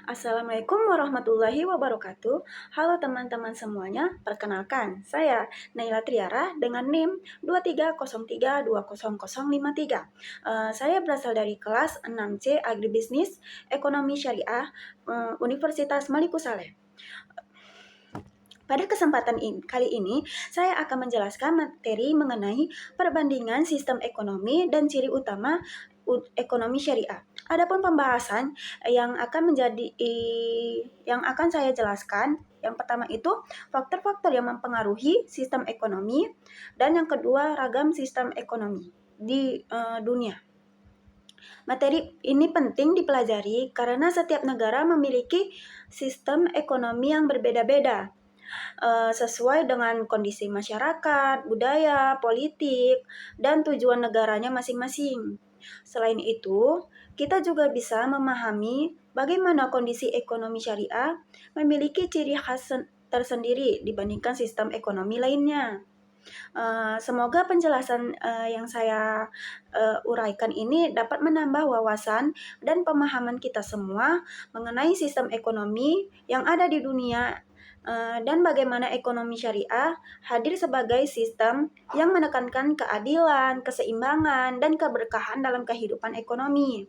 Assalamualaikum warahmatullahi wabarakatuh. Halo teman-teman semuanya, perkenalkan saya Naila Triara dengan NIM 2303200053. Saya berasal dari kelas 6C Agribisnis Ekonomi Syariah Universitas Maliku Saleh. Pada kesempatan kali ini, saya akan menjelaskan materi mengenai perbandingan sistem ekonomi dan ciri utama ekonomi syariah. Adapun pembahasan yang akan saya jelaskan, yang pertama itu faktor-faktor yang mempengaruhi sistem ekonomi, dan yang kedua ragam sistem ekonomi di dunia. Materi ini penting dipelajari karena setiap negara memiliki sistem ekonomi yang berbeda-beda sesuai dengan kondisi masyarakat, budaya, politik, dan tujuan negaranya masing-masing. Selain itu, kita juga bisa memahami bagaimana kondisi ekonomi syariah memiliki ciri khas tersendiri dibandingkan sistem ekonomi lainnya. Semoga penjelasan yang saya uraikan ini dapat menambah wawasan dan pemahaman kita semua mengenai sistem ekonomi yang ada di dunia dan bagaimana ekonomi syariah hadir sebagai sistem yang menekankan keadilan, keseimbangan, dan keberkahan dalam kehidupan ekonomi.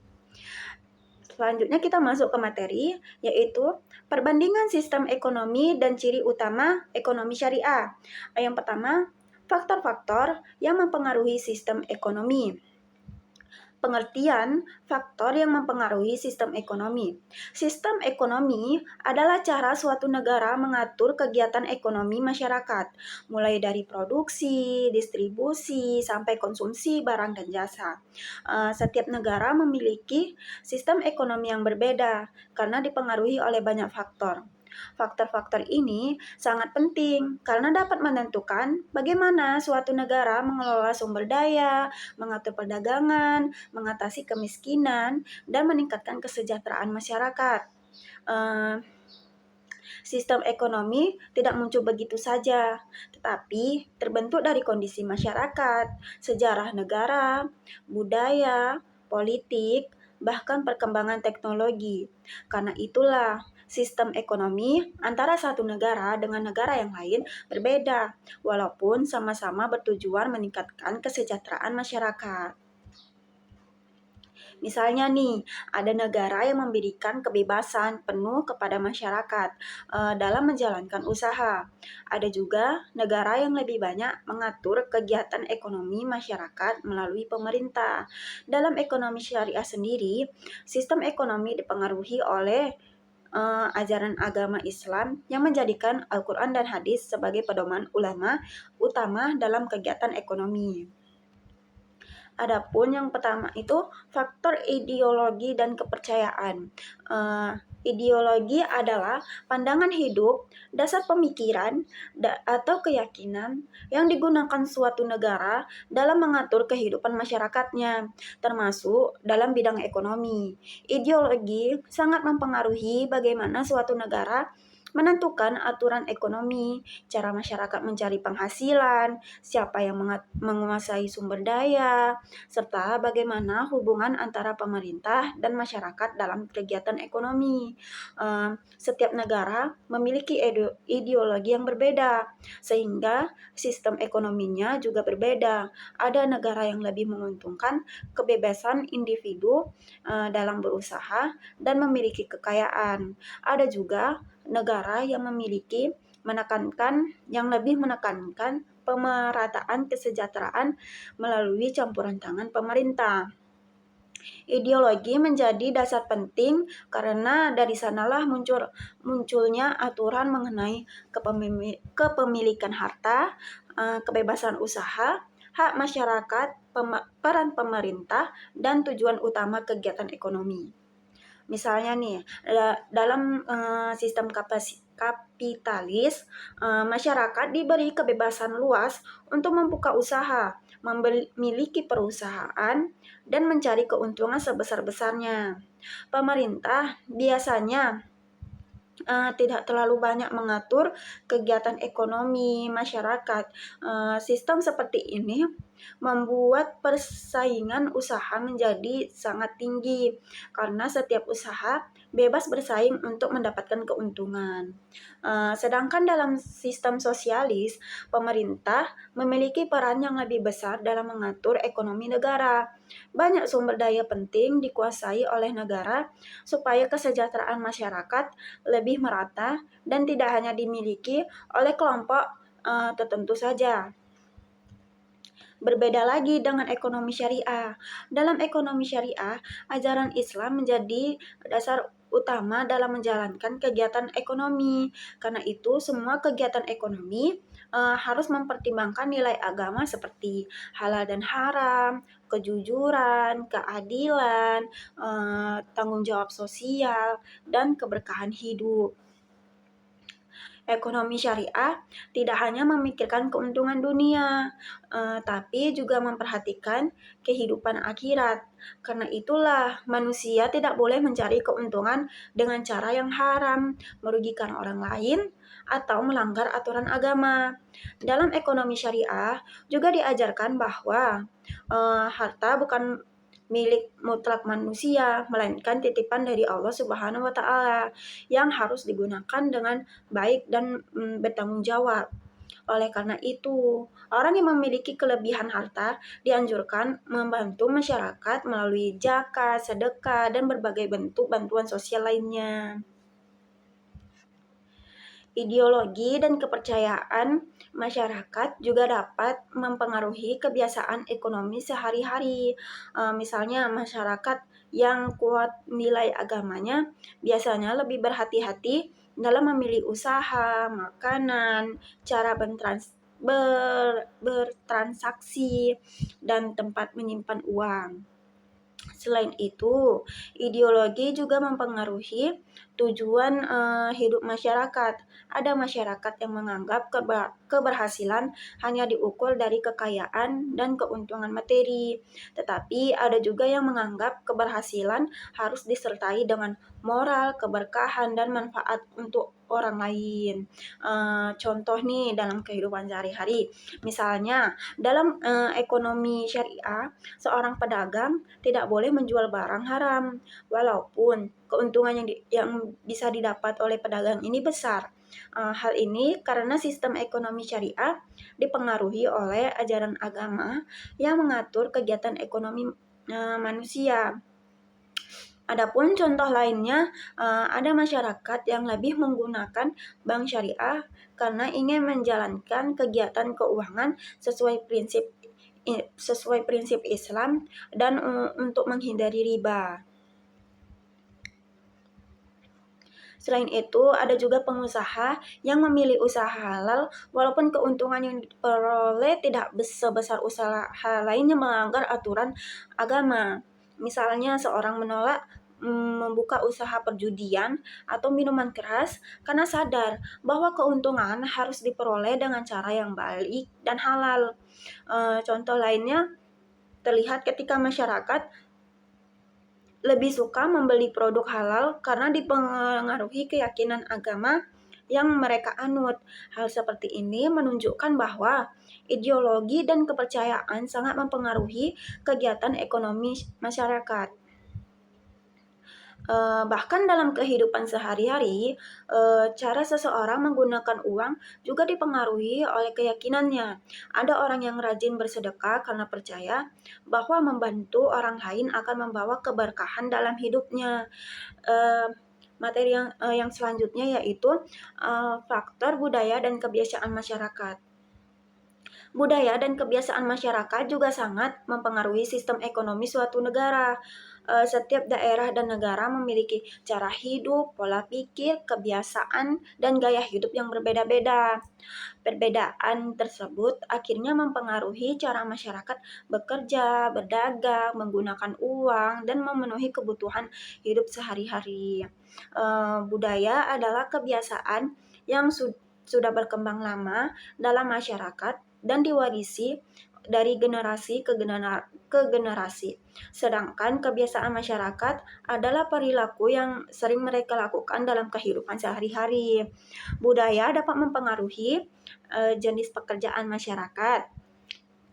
Selanjutnya kita masuk ke materi, yaitu perbandingan sistem ekonomi dan ciri utama ekonomi syariah. Yang pertama, faktor-faktor yang mempengaruhi sistem ekonomi. Pengertian faktor yang mempengaruhi sistem ekonomi. Sistem ekonomi adalah cara suatu negara mengatur kegiatan ekonomi masyarakat, mulai dari produksi, distribusi, sampai konsumsi barang dan jasa. Setiap negara memiliki sistem ekonomi yang berbeda karena dipengaruhi oleh banyak faktor. Faktor-faktor ini sangat penting karena dapat menentukan bagaimana suatu negara mengelola sumber daya, mengatur perdagangan, mengatasi kemiskinan, dan meningkatkan kesejahteraan masyarakat. Sistem ekonomi tidak muncul begitu saja, tetapi terbentuk dari kondisi masyarakat, sejarah negara, budaya, politik, bahkan perkembangan teknologi. Karena itulah, sistem ekonomi antara satu negara dengan negara yang lain berbeda, walaupun sama-sama bertujuan meningkatkan kesejahteraan masyarakat. Misalnya nih, ada negara yang memberikan kebebasan penuh kepada masyarakat dalam menjalankan usaha. Ada juga negara yang lebih banyak mengatur kegiatan ekonomi masyarakat melalui pemerintah. Dalam ekonomi syariah sendiri, sistem ekonomi dipengaruhi oleh ajaran agama Islam yang menjadikan Al-Quran dan hadis sebagai pedoman ulama utama dalam kegiatan ekonomi. Adapun yang pertama itu faktor ideologi dan kepercayaan. Ideologi adalah pandangan hidup, dasar pemikiran, atau keyakinan yang digunakan suatu negara dalam mengatur kehidupan masyarakatnya, termasuk dalam bidang ekonomi. Ideologi sangat mempengaruhi bagaimana suatu negara menentukan aturan ekonomi, cara masyarakat mencari penghasilan, siapa yang menguasai sumber daya, serta bagaimana hubungan antara pemerintah dan masyarakat dalam kegiatan ekonomi. Setiap negara memiliki ideologi yang berbeda, sehingga sistem ekonominya juga berbeda. Ada negara yang lebih menguntungkan kebebasan individu dalam berusaha dan memiliki kekayaan. Ada juga negara yang lebih menekankan pemerataan kesejahteraan melalui campuran tangan pemerintah. Ideologi menjadi dasar penting karena dari sanalah munculnya aturan mengenai kepemilikan harta, kebebasan usaha, hak masyarakat, peran pemerintah, dan tujuan utama kegiatan ekonomi. Misalnya nih, dalam sistem kapitalis, masyarakat diberi kebebasan luas untuk membuka usaha, memiliki perusahaan, dan mencari keuntungan sebesar-besarnya. Pemerintah biasanya tidak terlalu banyak mengatur kegiatan ekonomi masyarakat. Sistem seperti ini membuat persaingan usaha menjadi sangat tinggi karena setiap usaha bebas bersaing untuk mendapatkan keuntungan. Sedangkan dalam sistem sosialis, pemerintah memiliki peran yang lebih besar dalam mengatur ekonomi negara. Banyak sumber daya penting dikuasai oleh negara supaya kesejahteraan masyarakat lebih merata dan tidak hanya dimiliki oleh kelompok tertentu saja. Berbeda lagi dengan ekonomi syariah. Dalam ekonomi syariah, ajaran Islam menjadi dasar utama dalam menjalankan kegiatan ekonomi. Karena itu, semua kegiatan ekonomi harus mempertimbangkan nilai agama seperti halal dan haram, kejujuran, keadilan, tanggung jawab sosial, dan keberkahan hidup. Ekonomi syariah tidak hanya memikirkan keuntungan dunia, tapi juga memperhatikan kehidupan akhirat. Karena itulah manusia tidak boleh mencari keuntungan dengan cara yang haram, merugikan orang lain, atau melanggar aturan agama. Dalam ekonomi syariah juga diajarkan bahwa harta bukan milik mutlak manusia, melainkan titipan dari Allah Subhanahu wa Ta'ala yang harus digunakan dengan baik dan bertanggung jawab. Oleh karena itu, orang yang memiliki kelebihan harta dianjurkan membantu masyarakat melalui zakat, sedekah, dan berbagai bentuk bantuan sosial lainnya. Ideologi dan kepercayaan masyarakat juga dapat mempengaruhi kebiasaan ekonomi sehari-hari. Misalnya masyarakat yang kuat nilai agamanya biasanya lebih berhati-hati dalam memilih usaha, makanan, cara bertransaksi, dan tempat menyimpan uang. Selain itu, ideologi juga mempengaruhi tujuan hidup masyarakat. Ada masyarakat yang menganggap keberhasilan hanya diukur dari kekayaan dan keuntungan materi. Tetapi ada juga yang menganggap keberhasilan harus disertai dengan moral, keberkahan, dan manfaat untuk orang lain. Contoh nih dalam kehidupan sehari-hari. Misalnya, dalam ekonomi syariah, seorang pedagang tidak boleh menjual barang haram, walaupun keuntungan yang bisa didapat oleh pedagang ini besar. Hal ini karena sistem ekonomi syariah dipengaruhi oleh ajaran agama yang mengatur kegiatan ekonomi manusia. Adapun contoh lainnya, ada masyarakat yang lebih menggunakan bank syariah karena ingin menjalankan kegiatan keuangan sesuai prinsip Islam dan untuk menghindari riba. Selain itu, ada juga pengusaha yang memilih usaha halal walaupun keuntungan yang diperoleh tidak sebesar usaha lainnya melanggar aturan agama. Misalnya seorang menolak membuka usaha perjudian atau minuman keras karena sadar bahwa keuntungan harus diperoleh dengan cara yang baik dan halal. Contoh lainnya terlihat ketika masyarakat lebih suka membeli produk halal karena dipengaruhi keyakinan agama yang mereka anut. Hal seperti ini menunjukkan bahwa ideologi dan kepercayaan sangat mempengaruhi kegiatan ekonomi masyarakat. Bahkan dalam kehidupan sehari-hari, cara seseorang menggunakan uang juga dipengaruhi oleh keyakinannya. Ada orang yang rajin bersedekah karena percaya bahwa membantu orang lain akan membawa keberkahan dalam hidupnya. Materi yang selanjutnya yaitu faktor budaya dan kebiasaan masyarakat. Budaya dan kebiasaan masyarakat juga sangat mempengaruhi sistem ekonomi suatu negara. Setiap daerah dan negara memiliki cara hidup, pola pikir, kebiasaan, dan gaya hidup yang berbeda-beda. Perbedaan tersebut akhirnya mempengaruhi cara masyarakat bekerja, berdagang, menggunakan uang, dan memenuhi kebutuhan hidup sehari-hari. Budaya adalah kebiasaan yang sudah berkembang lama dalam masyarakat dan diwarisi dari generasi ke generasi. Sedangkan kebiasaan masyarakat adalah perilaku yang sering mereka lakukan dalam kehidupan sehari-hari. Budaya dapat mempengaruhi jenis pekerjaan masyarakat,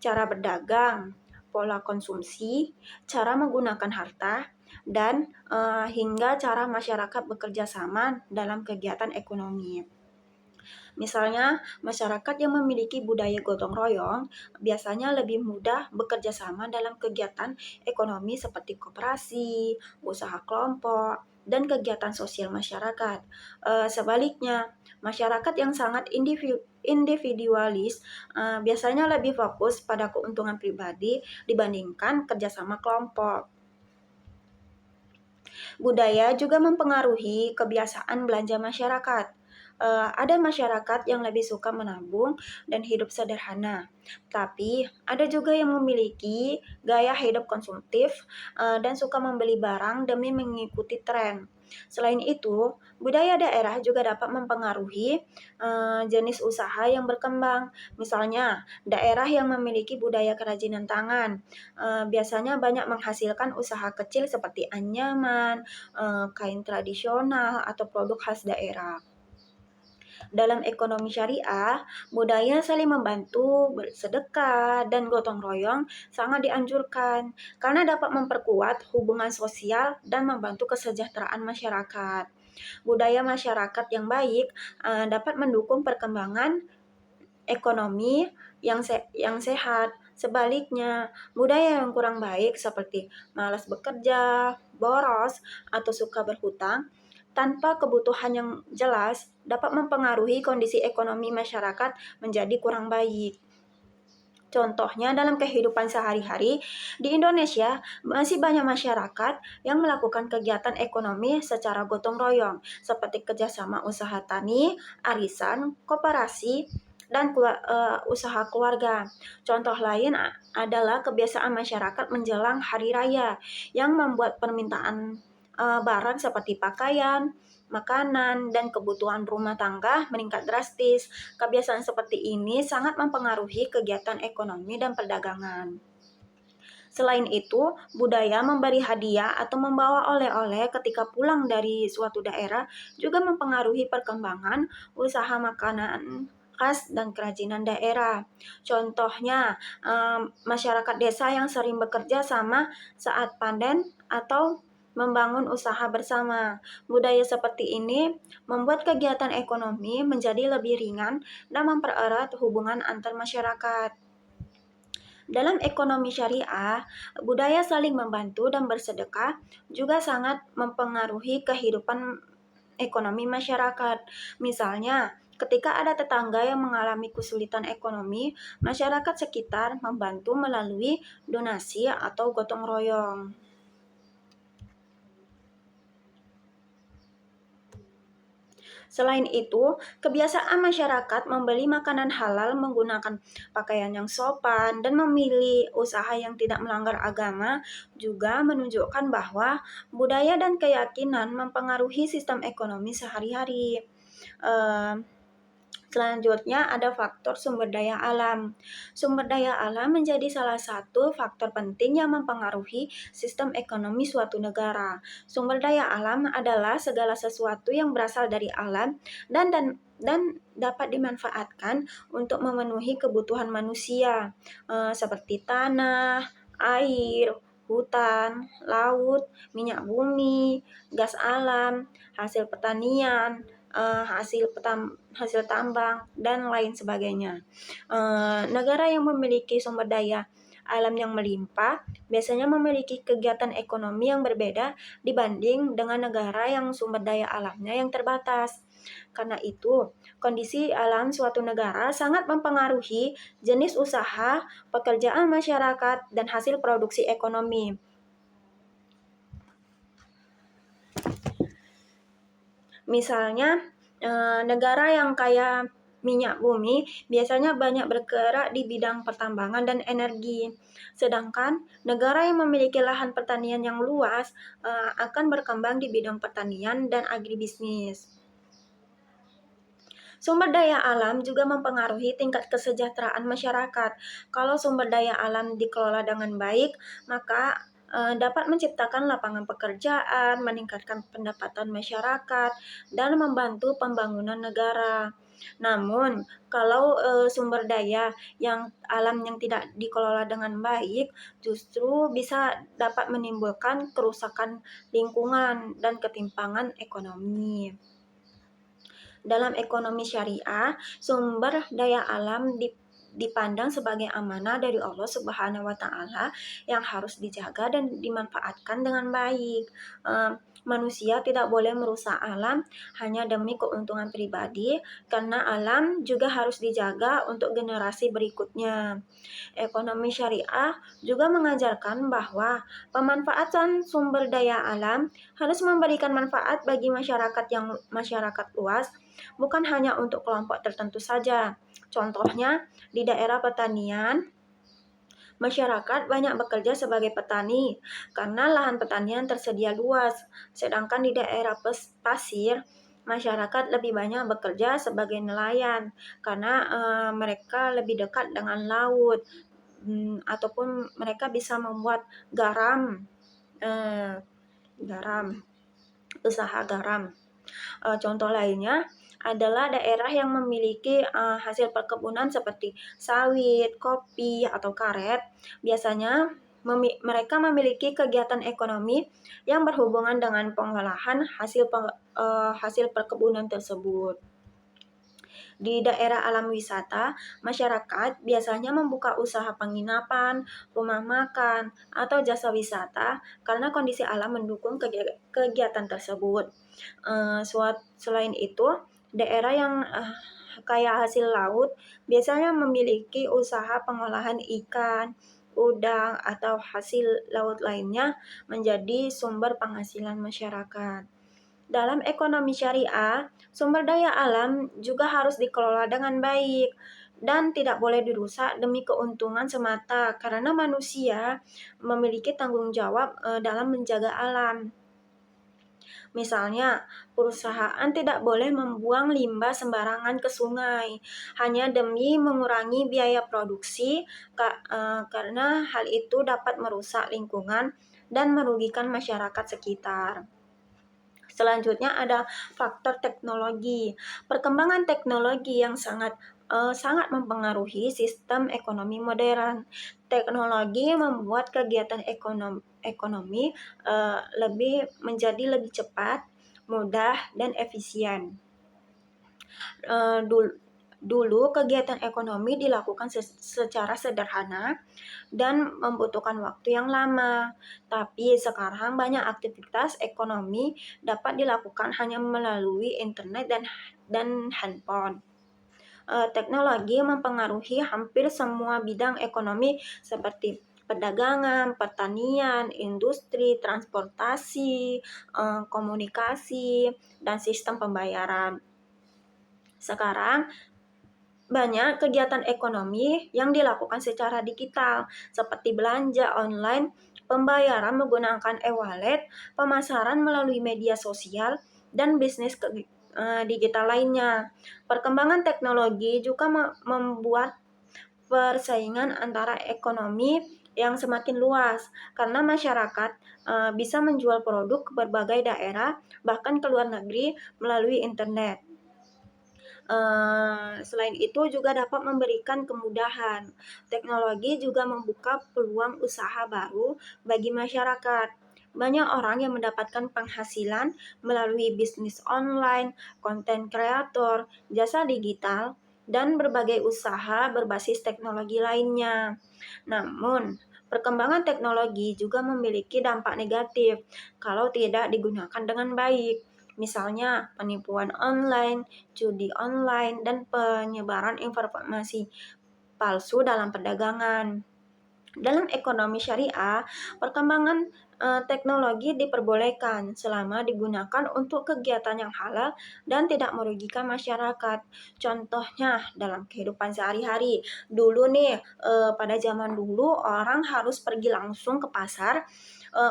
cara berdagang, pola konsumsi, cara menggunakan harta, dan hingga cara masyarakat bekerja sama dalam kegiatan ekonomi. Misalnya, masyarakat yang memiliki budaya gotong royong biasanya lebih mudah bekerja sama dalam kegiatan ekonomi seperti koperasi, usaha kelompok, dan kegiatan sosial masyarakat. Sebaliknya, masyarakat yang sangat individualis biasanya lebih fokus pada keuntungan pribadi dibandingkan kerjasama kelompok. Budaya juga mempengaruhi kebiasaan belanja masyarakat. Ada masyarakat yang lebih suka menabung dan hidup sederhana, tapi ada juga yang memiliki gaya hidup konsumtif dan suka membeli barang demi mengikuti tren. Selain itu, budaya daerah juga dapat mempengaruhi jenis usaha yang berkembang. Misalnya, daerah yang memiliki budaya kerajinan tangan biasanya banyak menghasilkan usaha kecil seperti anyaman, kain tradisional, atau produk khas daerah. Dalam ekonomi syariah, budaya saling membantu, bersedekah, dan gotong royong sangat dianjurkan karena dapat memperkuat hubungan sosial dan membantu kesejahteraan masyarakat. Budaya masyarakat yang baik dapat mendukung perkembangan ekonomi yang sehat. Sebaliknya, budaya yang kurang baik seperti malas bekerja, boros, atau suka berhutang tanpa kebutuhan yang jelas dapat mempengaruhi kondisi ekonomi masyarakat menjadi kurang baik. Contohnya dalam kehidupan sehari-hari di Indonesia masih banyak masyarakat yang melakukan kegiatan ekonomi secara gotong royong seperti kerjasama usaha tani, arisan, koperasi, dan usaha keluarga. Contoh lain adalah kebiasaan masyarakat menjelang hari raya yang membuat permintaan barang seperti pakaian, makanan, dan kebutuhan rumah tangga meningkat drastis. Kebiasaan seperti ini sangat mempengaruhi kegiatan ekonomi dan perdagangan. Selain itu, budaya memberi hadiah atau membawa oleh-oleh ketika pulang dari suatu daerah juga mempengaruhi perkembangan usaha makanan khas dan kerajinan daerah. Contohnya, masyarakat desa yang sering bekerja sama saat panen atau membangun usaha bersama. Budaya seperti ini membuat kegiatan ekonomi menjadi lebih ringan dan mempererat hubungan antar masyarakat. Dalam ekonomi syariah, budaya saling membantu dan bersedekah juga sangat mempengaruhi kehidupan ekonomi masyarakat. Misalnya, ketika ada tetangga yang mengalami kesulitan ekonomi, masyarakat sekitar membantu melalui donasi atau gotong royong. Selain itu, kebiasaan masyarakat membeli makanan halal, menggunakan pakaian yang sopan, dan memilih usaha yang tidak melanggar agama juga menunjukkan bahwa budaya dan keyakinan mempengaruhi sistem ekonomi sehari-hari. Selanjutnya ada faktor sumber daya alam. Sumber daya alam menjadi salah satu faktor penting yang mempengaruhi sistem ekonomi suatu negara. Sumber daya alam adalah segala sesuatu yang berasal dari alam dan dapat dimanfaatkan untuk memenuhi kebutuhan manusia, seperti tanah, air, hutan, laut, minyak bumi, gas alam, hasil pertanian, hasil tambang, dan lain sebagainya. Negara yang memiliki sumber daya alam yang melimpah biasanya memiliki kegiatan ekonomi yang berbeda dibanding dengan negara yang sumber daya alamnya yang terbatas. Karena itu, kondisi alam suatu negara sangat mempengaruhi jenis usaha, pekerjaan masyarakat, dan hasil produksi ekonomi. Misalnya, negara yang kaya minyak bumi biasanya banyak bergerak di bidang pertambangan dan energi. Sedangkan negara yang memiliki lahan pertanian yang luas akan berkembang di bidang pertanian dan agribisnis. Sumber daya alam juga mempengaruhi tingkat kesejahteraan masyarakat. Kalau sumber daya alam dikelola dengan baik, maka dapat menciptakan lapangan pekerjaan, meningkatkan pendapatan masyarakat, dan membantu pembangunan negara. Namun, kalau sumber daya yang alam yang tidak dikelola dengan baik, justru bisa dapat menimbulkan kerusakan lingkungan dan ketimpangan ekonomi. Dalam ekonomi syariah, sumber daya alam dipandang sebagai amanah dari Allah Subhanahu wa taala yang harus dijaga dan dimanfaatkan dengan baik. Manusia tidak boleh merusak alam hanya demi keuntungan pribadi, karena alam juga harus dijaga untuk generasi berikutnya. Ekonomi syariah juga mengajarkan bahwa pemanfaatan sumber daya alam harus memberikan manfaat bagi masyarakat luas, bukan hanya untuk kelompok tertentu saja. Contohnya, di daerah pertanian, masyarakat banyak bekerja sebagai petani karena lahan pertanian tersedia luas, sedangkan di daerah pasir, masyarakat lebih banyak bekerja sebagai nelayan karena mereka lebih dekat dengan laut, ataupun mereka bisa membuat garam, eh, garam, usaha garam. Contoh lainnya adalah daerah yang memiliki hasil perkebunan seperti sawit, kopi, atau karet. Biasanya mereka memiliki kegiatan ekonomi yang berhubungan dengan pengolahan hasil perkebunan tersebut. Di daerah alam wisata, masyarakat biasanya membuka usaha penginapan, rumah makan, atau jasa wisata karena kondisi alam mendukung kegiatan tersebut. Selain itu, daerah yang kaya hasil laut biasanya memiliki usaha pengolahan ikan, udang, atau hasil laut lainnya menjadi sumber penghasilan masyarakat. Dalam ekonomi syariah, sumber daya alam juga harus dikelola dengan baik dan tidak boleh dirusak demi keuntungan semata, karena manusia memiliki tanggung jawab dalam menjaga alam. Misalnya, perusahaan tidak boleh membuang limbah sembarangan ke sungai hanya demi mengurangi biaya produksi, karena hal itu dapat merusak lingkungan dan merugikan masyarakat sekitar. Selanjutnya ada faktor teknologi. Perkembangan teknologi yang sangat mempengaruhi sistem ekonomi modern. Teknologi membuat kegiatan ekonomi menjadi lebih cepat, mudah, dan efisien. Dulu kegiatan ekonomi dilakukan secara sederhana dan membutuhkan waktu yang lama. Tapi sekarang banyak aktivitas ekonomi dapat dilakukan hanya melalui internet dan handphone. Teknologi mempengaruhi hampir semua bidang ekonomi seperti perdagangan, pertanian, industri, transportasi, komunikasi, dan sistem pembayaran. Sekarang banyak kegiatan ekonomi yang dilakukan secara digital, seperti belanja online, pembayaran menggunakan e-wallet, pemasaran melalui media sosial, dan bisnis digital lainnya. Perkembangan teknologi juga membuat persaingan antara ekonomi yang semakin luas, karena masyarakat bisa menjual produk ke berbagai daerah, bahkan ke luar negeri melalui internet. Selain itu juga dapat memberikan kemudahan. Teknologi juga membuka peluang usaha baru bagi masyarakat. Banyak orang yang mendapatkan penghasilan melalui bisnis online, konten kreator, jasa digital, dan berbagai usaha berbasis teknologi lainnya. Namun, perkembangan teknologi juga memiliki dampak negatif kalau tidak digunakan dengan baik. Misalnya penipuan online, judi online, dan penyebaran informasi palsu dalam perdagangan. Dalam ekonomi syariah, perkembangan teknologi diperbolehkan selama digunakan untuk kegiatan yang halal dan tidak merugikan masyarakat. Contohnya dalam kehidupan sehari-hari. Dulu nih, pada zaman dulu orang harus pergi langsung ke pasar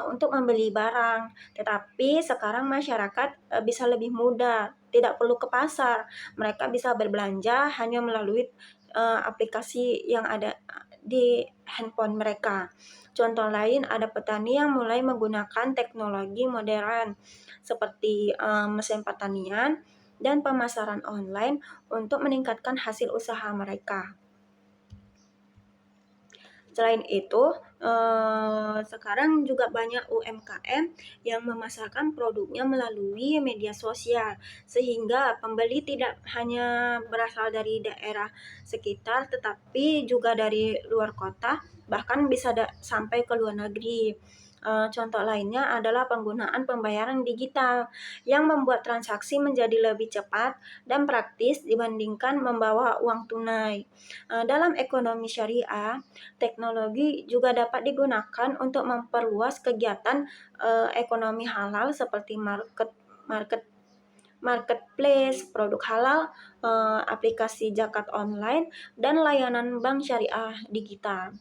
untuk membeli barang. Tetapi sekarang masyarakat bisa lebih mudah, tidak perlu ke pasar. Mereka bisa berbelanja hanya melalui aplikasi yang ada di handphone mereka. Contoh lain, ada petani yang mulai menggunakan teknologi modern seperti mesin pertanian dan pemasaran online untuk meningkatkan hasil usaha mereka. Selain itu, sekarang juga banyak UMKM yang memasarkan produknya melalui media sosial, sehingga pembeli tidak hanya berasal dari daerah sekitar, tetapi juga dari luar kota, bahkan bisa sampai ke luar negeri. Contoh lainnya adalah penggunaan pembayaran digital yang membuat transaksi menjadi lebih cepat dan praktis dibandingkan membawa uang tunai. Dalam ekonomi syariah, teknologi juga dapat digunakan untuk memperluas kegiatan ekonomi halal seperti market marketplace, produk halal, aplikasi zakat online, dan layanan bank syariah digital.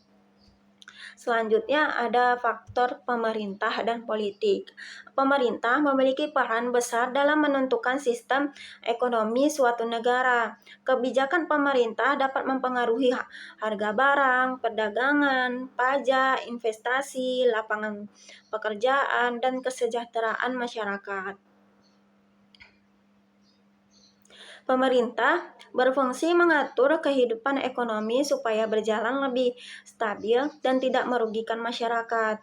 Selanjutnya ada faktor pemerintah dan politik. Pemerintah memiliki peran besar dalam menentukan sistem ekonomi suatu negara. Kebijakan pemerintah dapat mempengaruhi harga barang, perdagangan, pajak, investasi, lapangan pekerjaan, dan kesejahteraan masyarakat. Pemerintah berfungsi mengatur kehidupan ekonomi supaya berjalan lebih stabil dan tidak merugikan masyarakat.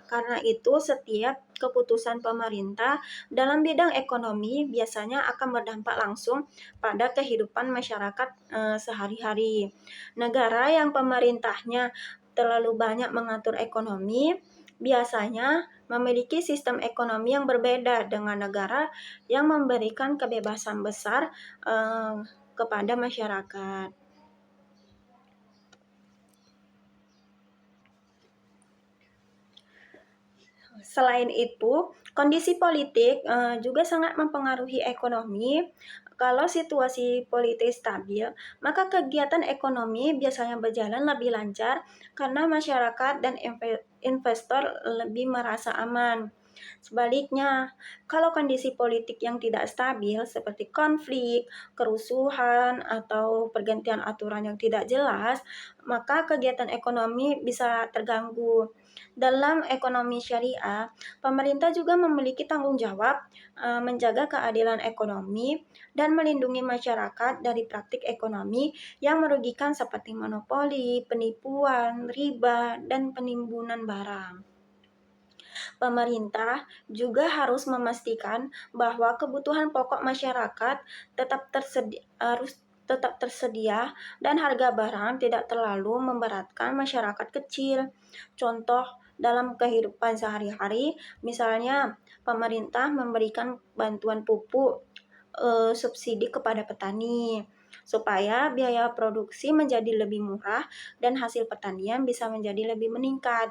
Karena itu, setiap keputusan pemerintah dalam bidang ekonomi biasanya akan berdampak langsung pada kehidupan masyarakat sehari-hari. Negara yang pemerintahnya terlalu banyak mengatur ekonomi biasanya memiliki sistem ekonomi yang berbeda dengan negara yang memberikan kebebasan besar kepada masyarakat. Selain itu, kondisi politik juga sangat mempengaruhi ekonomi. Kalau situasi politik stabil, maka kegiatan ekonomi biasanya berjalan lebih lancar karena masyarakat dan investor lebih merasa aman. Sebaliknya, kalau kondisi politik yang tidak stabil seperti konflik, kerusuhan, atau pergantian aturan yang tidak jelas, maka kegiatan ekonomi bisa terganggu. Dalam ekonomi syariah, pemerintah juga memiliki tanggung jawab menjaga keadilan ekonomi dan melindungi masyarakat dari praktik ekonomi yang merugikan seperti monopoli, penipuan, riba, dan penimbunan barang. Pemerintah juga harus memastikan bahwa kebutuhan pokok masyarakat tetap tersedia dan harga barang tidak terlalu memberatkan masyarakat kecil. Contoh dalam kehidupan sehari-hari, misalnya pemerintah memberikan bantuan pupuk subsidi kepada petani supaya biaya produksi menjadi lebih murah dan hasil pertanian bisa menjadi lebih meningkat.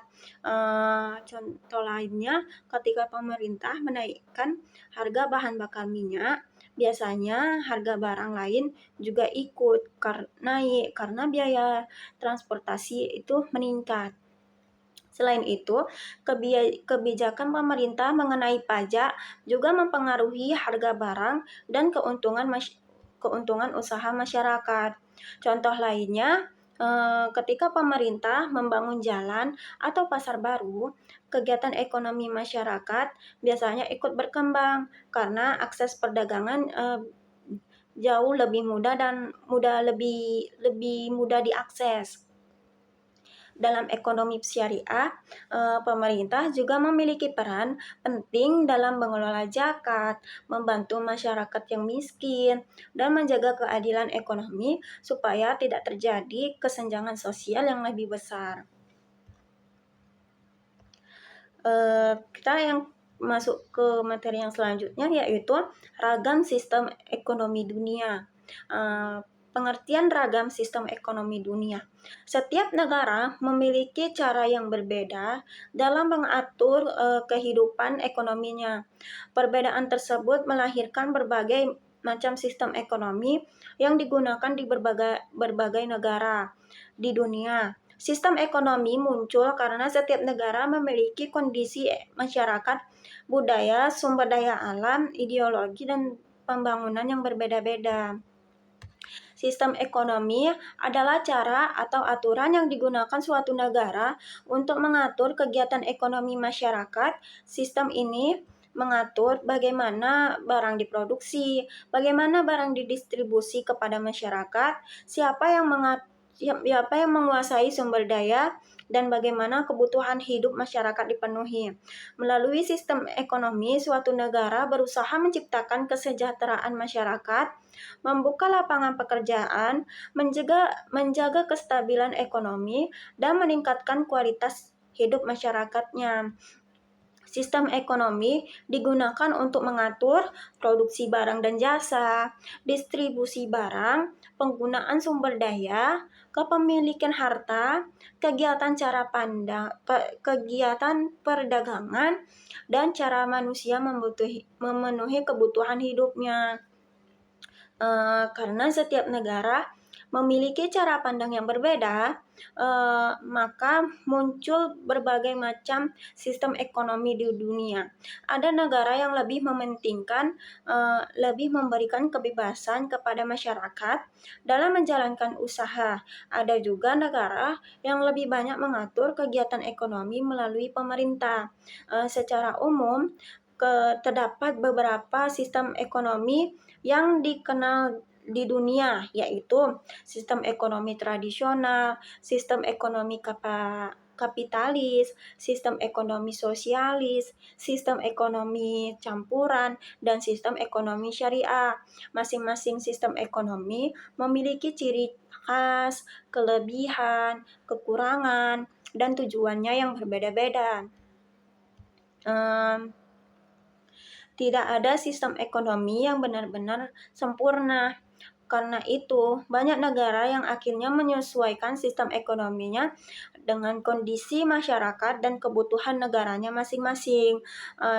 Contoh lainnya, ketika pemerintah menaikkan harga bahan bakar minyak, biasanya harga barang lain juga ikut naik karena biaya transportasi itu meningkat. Selain itu, kebijakan pemerintah mengenai pajak juga mempengaruhi harga barang dan keuntungan usaha masyarakat. Contoh lainnya, ketika pemerintah membangun jalan atau pasar baru, kegiatan ekonomi masyarakat biasanya ikut berkembang karena akses perdagangan jauh lebih mudah dan lebih mudah diakses. Dalam ekonomi syariah, pemerintah juga memiliki peran penting dalam mengelola zakat, membantu masyarakat yang miskin, dan menjaga keadilan ekonomi supaya tidak terjadi kesenjangan sosial yang lebih besar. Kita yang masuk ke materi yang selanjutnya yaitu ragam sistem ekonomi dunia. Pengertian ragam sistem ekonomi dunia. Setiap negara memiliki cara yang berbeda dalam mengatur kehidupan ekonominya. Perbedaan tersebut melahirkan berbagai macam sistem ekonomi yang digunakan di berbagai negara di dunia. Sistem ekonomi muncul karena setiap negara memiliki kondisi masyarakat, budaya, sumber daya alam, ideologi, dan pembangunan yang berbeda-beda. Sistem ekonomi adalah cara atau aturan yang digunakan suatu negara untuk mengatur kegiatan ekonomi masyarakat. Sistem ini mengatur bagaimana barang diproduksi, bagaimana barang didistribusi kepada masyarakat, siapa yang menguasai sumber daya, dan bagaimana kebutuhan hidup masyarakat dipenuhi. Melalui sistem ekonomi, suatu negara berusaha menciptakan kesejahteraan masyarakat, membuka lapangan pekerjaan, menjaga kestabilan ekonomi, dan meningkatkan kualitas hidup masyarakatnya. Sistem ekonomi digunakan untuk mengatur produksi barang dan jasa, distribusi barang, penggunaan sumber daya, kepemilikan harta, kegiatan perdagangan, dan cara manusia memenuhi kebutuhan hidupnya. Karena setiap negara memiliki cara pandang yang berbeda, maka muncul berbagai macam sistem ekonomi di dunia. Ada negara yang lebih memberikan kebebasan kepada masyarakat dalam menjalankan usaha. Ada juga negara yang lebih banyak mengatur kegiatan ekonomi melalui pemerintah. Secara umum, terdapat beberapa sistem ekonomi yang dikenal di dunia, yaitu sistem ekonomi tradisional, sistem ekonomi kapitalis, sistem ekonomi sosialis, sistem ekonomi campuran, dan sistem ekonomi syariah. Masing-masing sistem ekonomi memiliki ciri khas, kelebihan, kekurangan, dan tujuannya yang berbeda-beda. Tidak ada sistem ekonomi yang benar-benar sempurna. Karena itu, banyak negara yang akhirnya menyesuaikan sistem ekonominya dengan kondisi masyarakat dan kebutuhan negaranya masing-masing.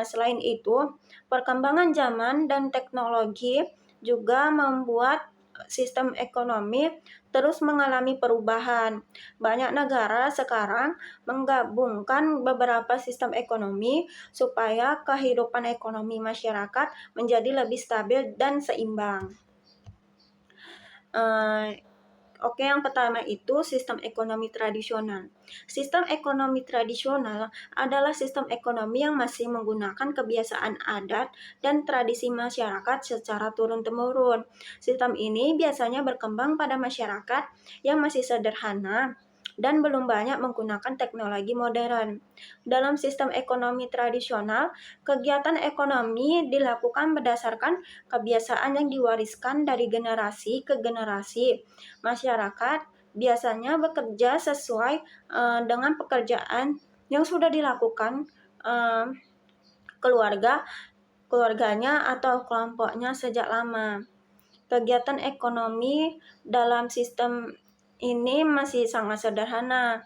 Selain itu, perkembangan zaman dan teknologi juga membuat sistem ekonomi terus mengalami perubahan. Banyak negara sekarang menggabungkan beberapa sistem ekonomi supaya kehidupan ekonomi masyarakat menjadi lebih stabil dan seimbang. Oke, yang pertama itu sistem ekonomi tradisional. Sistem ekonomi tradisional adalah sistem ekonomi yang masih menggunakan kebiasaan adat dan tradisi masyarakat secara turun-temurun. Sistem ini biasanya berkembang pada masyarakat yang masih sederhana dan belum banyak menggunakan teknologi modern. Dalam sistem ekonomi tradisional, kegiatan ekonomi dilakukan berdasarkan kebiasaan yang diwariskan dari generasi ke generasi. Masyarakat biasanya bekerja sesuai dengan pekerjaan yang sudah dilakukan keluarganya atau kelompoknya sejak lama. Kegiatan ekonomi dalam sistem ini masih sangat sederhana.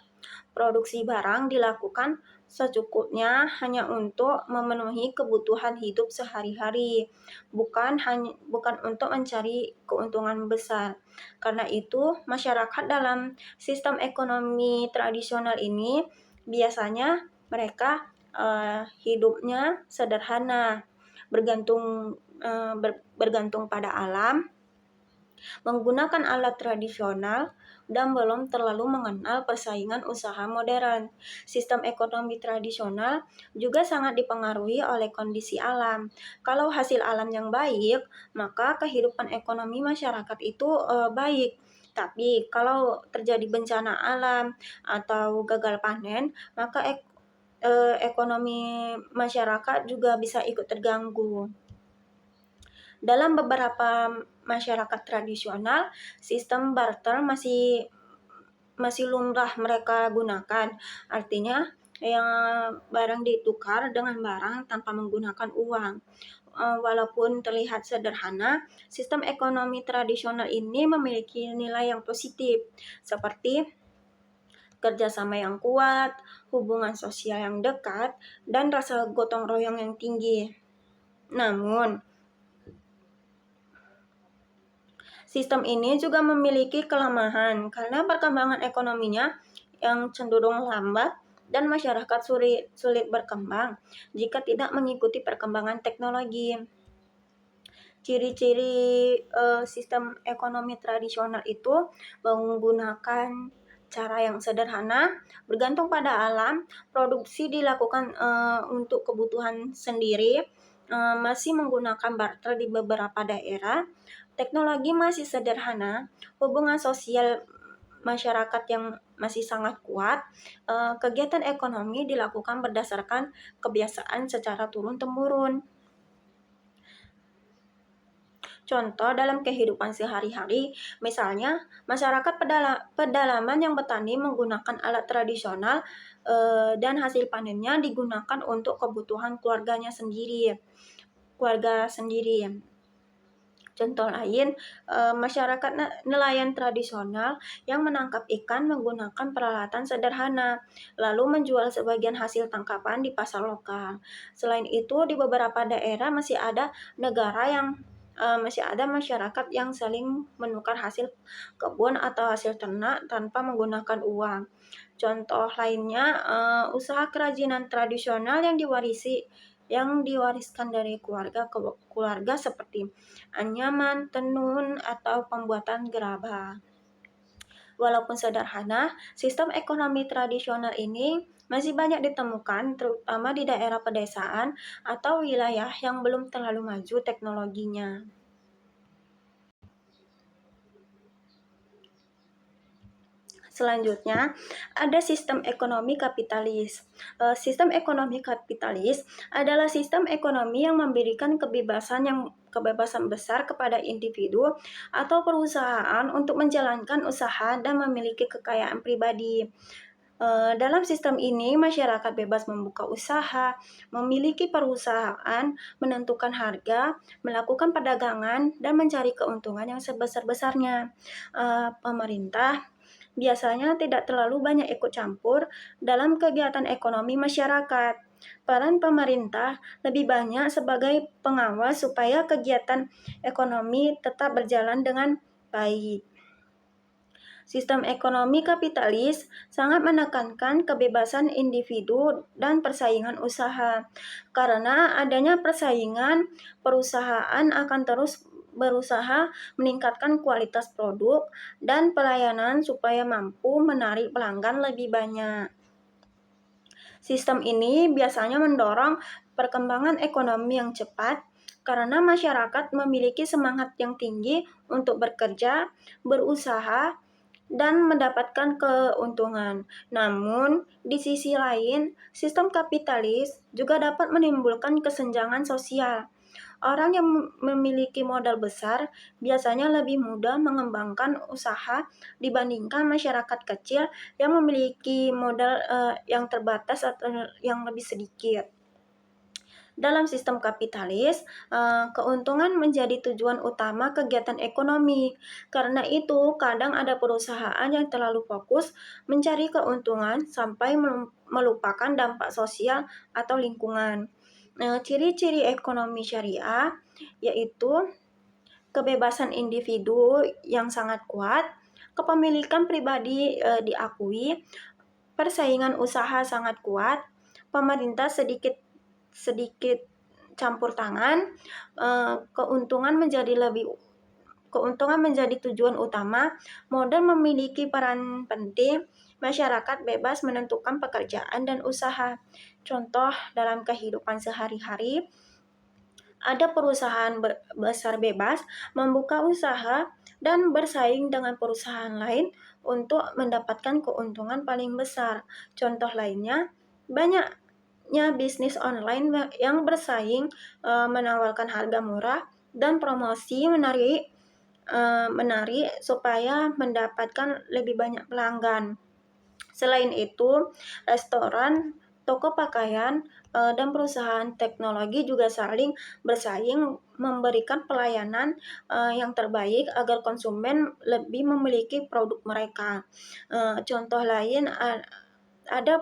Produksi barang dilakukan secukupnya hanya untuk memenuhi kebutuhan hidup sehari-hari, bukan untuk mencari keuntungan besar. Karena itu, masyarakat dalam sistem ekonomi tradisional ini biasanya mereka hidupnya sederhana, bergantung pada alam, menggunakan alat tradisional, dan belum terlalu mengenal persaingan usaha modern. Sistem ekonomi tradisional juga sangat dipengaruhi oleh kondisi alam. Kalau hasil alam yang baik, maka kehidupan ekonomi masyarakat itu baik. Tapi kalau terjadi bencana alam atau gagal panen, maka ekonomi masyarakat juga bisa ikut terganggu. Dalam beberapa masyarakat tradisional, sistem barter masih lumrah mereka gunakan. Artinya, yang barang ditukar dengan barang tanpa menggunakan uang. Walaupun terlihat sederhana, sistem ekonomi tradisional ini memiliki nilai yang positif, seperti kerjasama yang kuat, hubungan sosial yang dekat, dan rasa gotong royong yang tinggi. Namun, sistem ini juga memiliki kelemahan karena perkembangan ekonominya yang cenderung lambat dan masyarakat sulit berkembang jika tidak mengikuti perkembangan teknologi. Ciri-ciri sistem ekonomi tradisional itu menggunakan cara yang sederhana, bergantung pada alam, produksi dilakukan untuk kebutuhan sendiri, masih menggunakan barter di beberapa daerah, teknologi masih sederhana, hubungan sosial masyarakat yang masih sangat kuat, kegiatan ekonomi dilakukan berdasarkan kebiasaan secara turun-temurun. Contoh dalam kehidupan sehari-hari, misalnya masyarakat pedalaman yang bertani menggunakan alat tradisional dan hasil panennya digunakan untuk kebutuhan keluarga sendiri. Contoh lain, masyarakat nelayan tradisional yang menangkap ikan menggunakan peralatan sederhana, lalu menjual sebagian hasil tangkapan di pasar lokal. Selain itu, di beberapa daerah masih ada masyarakat yang saling menukar hasil kebun atau hasil ternak tanpa menggunakan uang. Contoh lainnya, usaha kerajinan tradisional yang diwariskan dari keluarga ke keluarga seperti anyaman, tenun, atau pembuatan gerabah. Walaupun sederhana, sistem ekonomi tradisional ini masih banyak ditemukan, terutama di daerah pedesaan atau wilayah yang belum terlalu maju teknologinya. Selanjutnya, ada sistem ekonomi kapitalis. Sistem ekonomi kapitalis adalah sistem ekonomi yang memberikan kebebasan besar kepada individu atau perusahaan untuk menjalankan usaha dan memiliki kekayaan pribadi. Dalam sistem ini, masyarakat bebas membuka usaha, memiliki perusahaan, menentukan harga, melakukan perdagangan, dan mencari keuntungan yang sebesar-besarnya. Pemerintah biasanya tidak terlalu banyak ikut campur dalam kegiatan ekonomi masyarakat. Peran pemerintah lebih banyak sebagai pengawas supaya kegiatan ekonomi tetap berjalan dengan baik. Sistem ekonomi kapitalis sangat menekankan kebebasan individu dan persaingan usaha. Karena adanya persaingan, perusahaan akan terus berusaha meningkatkan kualitas produk dan pelayanan supaya mampu menarik pelanggan lebih banyak. Sistem ini biasanya mendorong perkembangan ekonomi yang cepat karena masyarakat memiliki semangat yang tinggi untuk bekerja, berusaha, dan mendapatkan keuntungan. Namun, di sisi lain, sistem kapitalis juga dapat menimbulkan kesenjangan sosial. Orang yang memiliki modal besar biasanya lebih mudah mengembangkan usaha dibandingkan masyarakat kecil yang memiliki modal yang terbatas atau yang lebih sedikit. Dalam sistem kapitalis, keuntungan menjadi tujuan utama kegiatan ekonomi. Karena itu, kadang ada perusahaan yang terlalu fokus mencari keuntungan sampai melupakan dampak sosial atau lingkungan. Ciri-ciri ekonomi syariah yaitu kebebasan individu yang sangat kuat, kepemilikan pribadi diakui, persaingan usaha sangat kuat, pemerintah sedikit campur tangan, keuntungan menjadi tujuan utama, modal memiliki peran penting, masyarakat bebas menentukan pekerjaan dan usaha. Contoh dalam kehidupan sehari-hari, ada perusahaan besar bebas membuka usaha dan bersaing dengan perusahaan lain untuk mendapatkan keuntungan paling besar. Contoh lainnya, banyaknya bisnis online yang bersaing menawarkan harga murah dan promosi menarik supaya mendapatkan lebih banyak pelanggan. Selain itu, restoran, toko pakaian, dan perusahaan teknologi juga saling bersaing memberikan pelayanan yang terbaik agar konsumen lebih memiliki produk mereka. Contoh lain, ada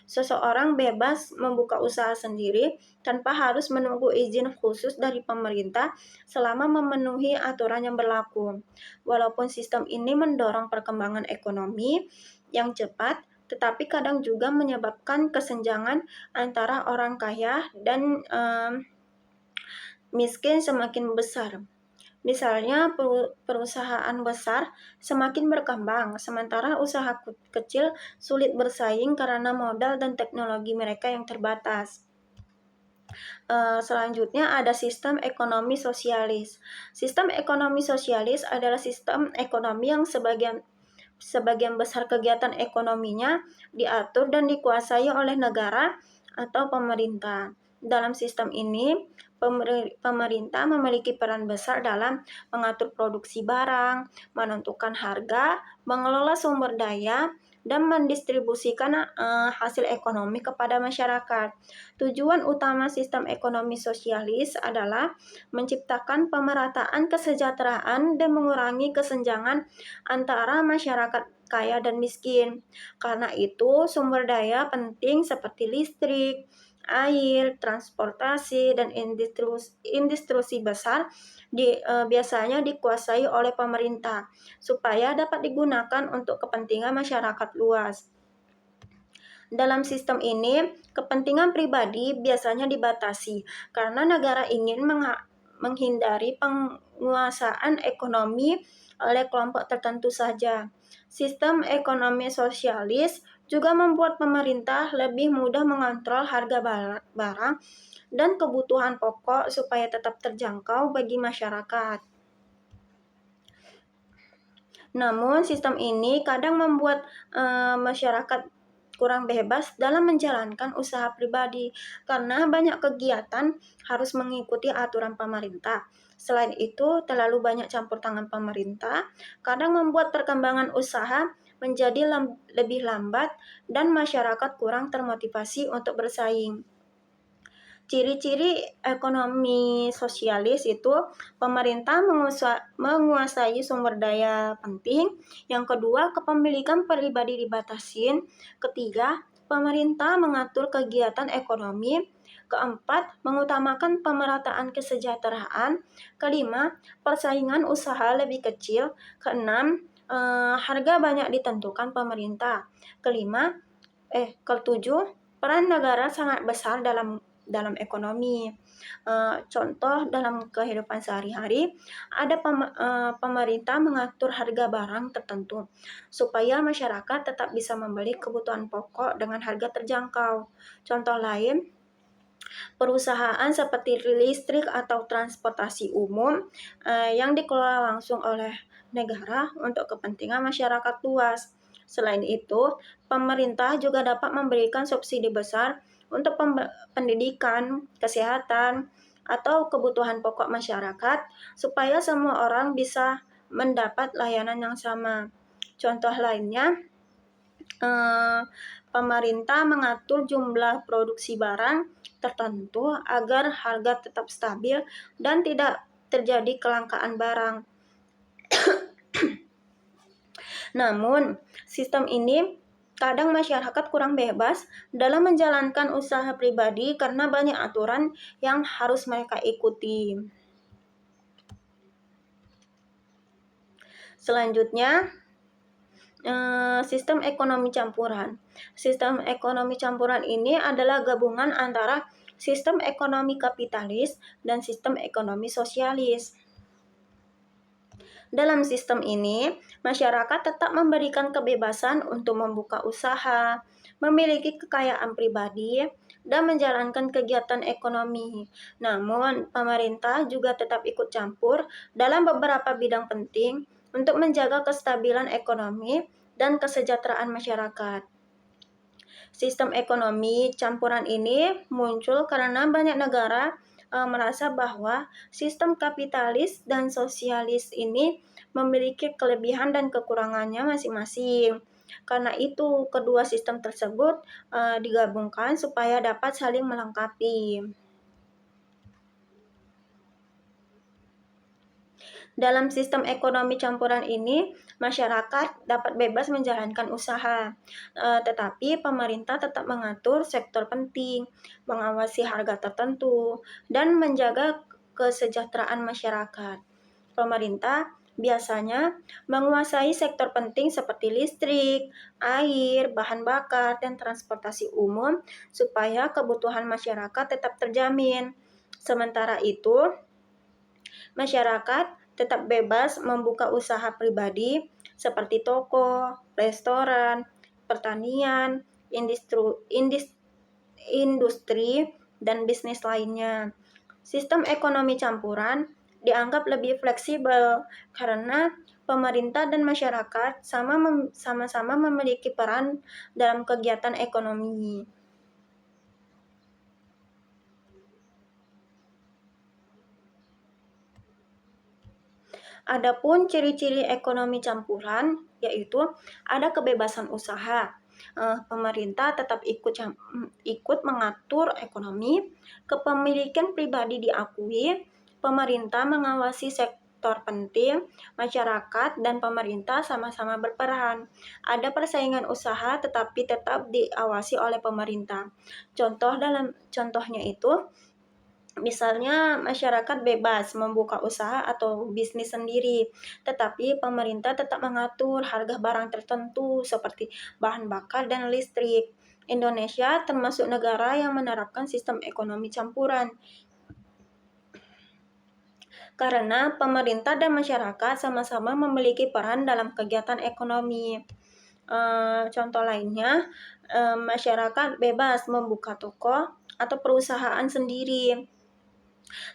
seseorang bebas membuka usaha sendiri tanpa harus menunggu izin khusus dari pemerintah selama memenuhi aturan yang berlaku. Walaupun sistem ini mendorong perkembangan ekonomi yang cepat, tetapi kadang juga menyebabkan kesenjangan antara orang kaya dan miskin semakin besar. Misalnya perusahaan besar semakin berkembang, sementara usaha kecil sulit bersaing karena modal dan teknologi mereka yang terbatas. Selanjutnya ada sistem ekonomi sosialis. Sistem ekonomi sosialis adalah sistem ekonomi yang sebagian besar kegiatan ekonominya diatur dan dikuasai oleh negara atau pemerintah. Dalam sistem ini, pemerintah memiliki peran besar dalam mengatur produksi barang, menentukan harga, mengelola sumber daya, dan mendistribusikan hasil ekonomi kepada masyarakat. Tujuan utama sistem ekonomi sosialis adalah menciptakan pemerataan kesejahteraan dan mengurangi kesenjangan antara masyarakat kaya dan miskin. Karena itu, sumber daya penting seperti listrik, air, transportasi, dan industri besar biasanya dikuasai oleh pemerintah supaya dapat digunakan untuk kepentingan masyarakat luas. Dalam sistem ini, kepentingan pribadi biasanya dibatasi karena negara ingin menghindari penguasaan ekonomi oleh kelompok tertentu saja. Sistem ekonomi sosialis juga membuat pemerintah lebih mudah mengontrol harga barang dan kebutuhan pokok supaya tetap terjangkau bagi masyarakat. Namun, sistem ini kadang membuat masyarakat kurang bebas dalam menjalankan usaha pribadi karena banyak kegiatan harus mengikuti aturan pemerintah. Selain itu, terlalu banyak campur tangan pemerintah kadang membuat perkembangan usaha menjadi lebih lambat dan masyarakat kurang termotivasi untuk bersaing. Ciri-ciri ekonomi sosialis itu pemerintah menguasai sumber daya penting. Yang kedua, kepemilikan pribadi dibatasin. Ketiga, pemerintah mengatur kegiatan ekonomi. Keempat, mengutamakan pemerataan kesejahteraan. Kelima, persaingan usaha lebih kecil. Keenam, harga banyak ditentukan pemerintah. Ketujuh, peran negara sangat besar dalam ekonomi. Contoh dalam kehidupan sehari-hari, ada pemerintah mengatur harga barang tertentu supaya masyarakat tetap bisa membeli kebutuhan pokok dengan harga terjangkau. Contoh lain, perusahaan seperti listrik atau transportasi umum yang dikelola langsung oleh negara untuk kepentingan masyarakat luas. Selain itu, pemerintah juga dapat memberikan subsidi besar untuk pendidikan, kesehatan, atau kebutuhan pokok masyarakat supaya semua orang bisa mendapat layanan yang sama. Contoh lainnya, pemerintah mengatur jumlah produksi barang tertentu agar harga tetap stabil dan tidak terjadi kelangkaan barang. Namun, sistem ini kadang masyarakat kurang bebas dalam menjalankan usaha pribadi karena banyak aturan yang harus mereka ikuti. Selanjutnya, sistem ekonomi campuran. Sistem ekonomi campuran ini adalah gabungan antara sistem ekonomi kapitalis dan sistem ekonomi sosialis. Dalam sistem ini, masyarakat tetap memberikan kebebasan untuk membuka usaha, memiliki kekayaan pribadi, dan menjalankan kegiatan ekonomi. Namun, pemerintah juga tetap ikut campur dalam beberapa bidang penting untuk menjaga kestabilan ekonomi dan kesejahteraan masyarakat. Sistem ekonomi campuran ini muncul karena banyak negara merasa bahwa sistem kapitalis dan sosialis ini memiliki kelebihan dan kekurangannya masing-masing. Karena itu, kedua sistem tersebut digabungkan supaya dapat saling melengkapi. Dalam sistem ekonomi campuran ini, masyarakat dapat bebas menjalankan usaha, tetapi pemerintah tetap mengatur sektor penting, mengawasi harga tertentu, dan menjaga kesejahteraan masyarakat. Pemerintah biasanya menguasai sektor penting seperti listrik, air, bahan bakar, dan transportasi umum supaya kebutuhan masyarakat tetap terjamin. Sementara itu, masyarakat tetap bebas membuka usaha pribadi seperti toko, restoran, pertanian, industri, dan bisnis lainnya. Sistem ekonomi campuran dianggap lebih fleksibel karena pemerintah dan masyarakat sama-sama memiliki peran dalam kegiatan ekonomi. Adapun ciri-ciri ekonomi campuran yaitu ada kebebasan usaha. Pemerintah tetap ikut mengatur ekonomi, kepemilikan pribadi diakui, pemerintah mengawasi sektor penting, masyarakat dan pemerintah sama-sama berperan. Ada persaingan usaha tetapi tetap diawasi oleh pemerintah. Contohnya itu misalnya masyarakat bebas membuka usaha atau bisnis sendiri, tetapi pemerintah tetap mengatur harga barang tertentu seperti bahan bakar dan listrik. Indonesia termasuk negara yang menerapkan sistem ekonomi campuran karena pemerintah dan masyarakat sama-sama memiliki peran dalam kegiatan ekonomi. Contoh lainnya, masyarakat bebas membuka toko atau perusahaan sendiri.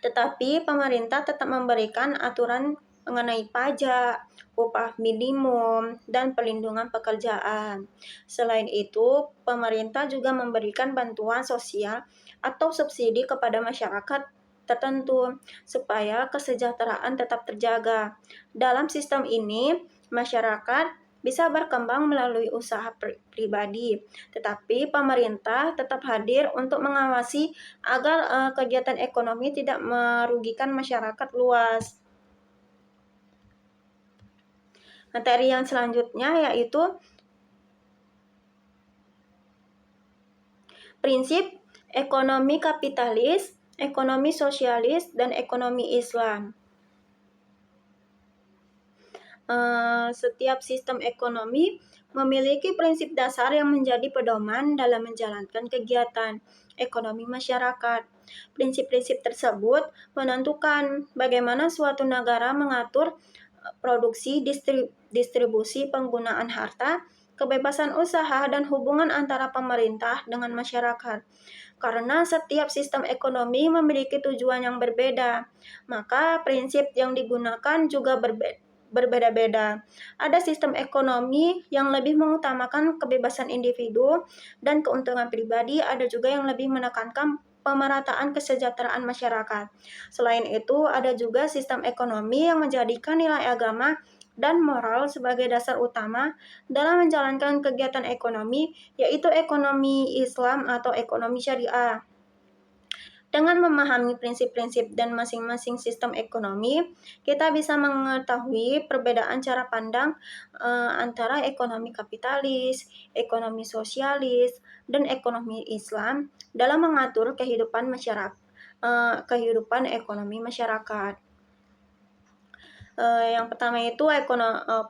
Tetapi pemerintah tetap memberikan aturan mengenai pajak, upah minimum, dan perlindungan pekerjaan. Selain itu, pemerintah juga memberikan bantuan sosial atau subsidi kepada masyarakat tertentu supaya kesejahteraan tetap terjaga. Dalam sistem ini, masyarakat bisa berkembang melalui usaha pribadi, tetapi pemerintah tetap hadir untuk mengawasi agar kegiatan ekonomi tidak merugikan masyarakat luas. Materi yang selanjutnya yaitu prinsip ekonomi kapitalis, ekonomi sosialis, dan ekonomi Islam. Setiap sistem ekonomi memiliki prinsip dasar yang menjadi pedoman dalam menjalankan kegiatan ekonomi masyarakat. Prinsip-prinsip tersebut menentukan bagaimana suatu negara mengatur produksi, distribusi, penggunaan harta, kebebasan usaha, dan hubungan antara pemerintah dengan masyarakat. Karena setiap sistem ekonomi memiliki tujuan yang berbeda, maka prinsip yang digunakan juga berbeda-beda. Ada sistem ekonomi yang lebih mengutamakan kebebasan individu dan keuntungan pribadi, ada juga yang lebih menekankan pemerataan kesejahteraan masyarakat. Selain itu, ada juga sistem ekonomi yang menjadikan nilai agama dan moral sebagai dasar utama dalam menjalankan kegiatan ekonomi, yaitu ekonomi Islam atau ekonomi syariah. Dengan memahami prinsip-prinsip dan masing-masing sistem ekonomi, kita bisa mengetahui perbedaan cara pandang antara ekonomi kapitalis, ekonomi sosialis, dan ekonomi Islam dalam mengatur kehidupan kehidupan ekonomi masyarakat. Yang pertama itu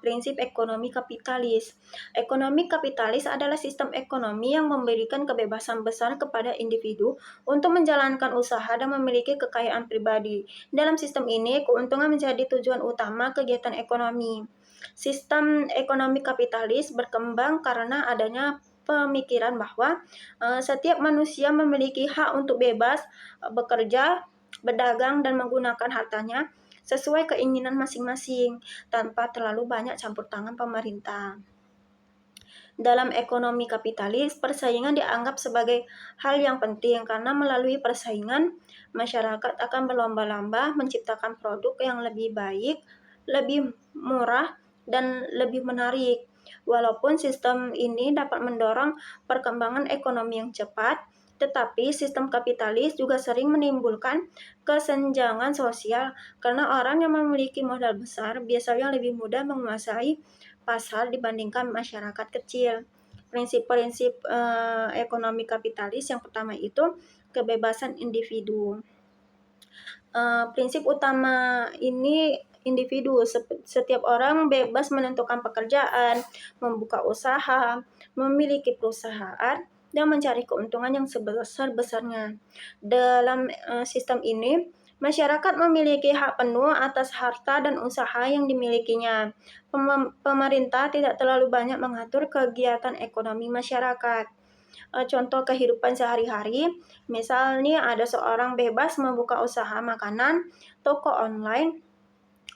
prinsip ekonomi kapitalis. Ekonomi kapitalis adalah sistem ekonomi yang memberikan kebebasan besar kepada individu untuk menjalankan usaha dan memiliki kekayaan pribadi. Dalam sistem ini, keuntungan menjadi tujuan utama kegiatan ekonomi. Sistem ekonomi kapitalis berkembang karena adanya pemikiran bahwa setiap manusia memiliki hak untuk bebas bekerja, berdagang, dan menggunakan hartanya sesuai keinginan masing-masing tanpa terlalu banyak campur tangan pemerintah. Dalam ekonomi kapitalis, persaingan dianggap sebagai hal yang penting karena melalui persaingan, masyarakat akan berlomba-lomba menciptakan produk yang lebih baik, lebih murah, dan lebih menarik. Walaupun sistem ini dapat mendorong perkembangan ekonomi yang cepat, tetapi sistem kapitalis juga sering menimbulkan kesenjangan sosial karena orang yang memiliki modal besar biasanya lebih mudah menguasai pasar dibandingkan masyarakat kecil. Prinsip-prinsip ekonomi kapitalis yang pertama itu kebebasan individu. Prinsip utama ini individu, setiap orang bebas menentukan pekerjaan, membuka usaha, memiliki perusahaan, dan mencari keuntungan yang sebesar-besarnya. Dalam sistem ini, Masyarakat memiliki hak penuh atas harta dan usaha yang dimilikinya. Pemerintah tidak terlalu banyak mengatur kegiatan ekonomi masyarakat. Contoh kehidupan sehari-hari, misalnya ada seorang bebas membuka usaha makanan, toko online,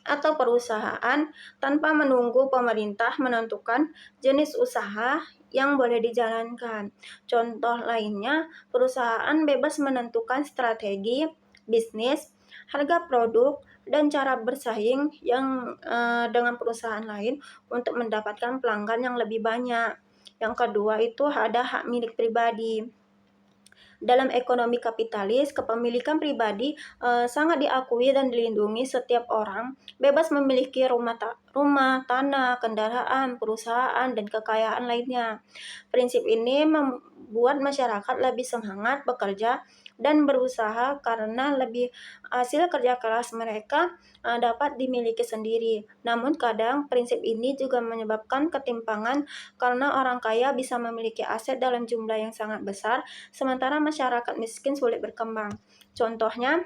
atau perusahaan tanpa menunggu pemerintah menentukan jenis usaha yang boleh dijalankan. Contoh lainnya, perusahaan bebas menentukan strategi bisnis, harga produk, dan cara bersaing dengan perusahaan lain untuk mendapatkan pelanggan yang lebih banyak. Yang kedua itu ada hak milik pribadi. Dalam ekonomi kapitalis, kepemilikan pribadi sangat diakui dan dilindungi. Setiap orang bebas memiliki rumah, tanah, kendaraan, perusahaan, dan kekayaan lainnya. Prinsip ini membuat masyarakat lebih semangat bekerja dan berusaha karena hasil kerja keras mereka dapat dimiliki sendiri. Namun kadang prinsip ini juga menyebabkan ketimpangan karena orang kaya bisa memiliki aset dalam jumlah yang sangat besar, sementara masyarakat miskin sulit berkembang. Contohnya,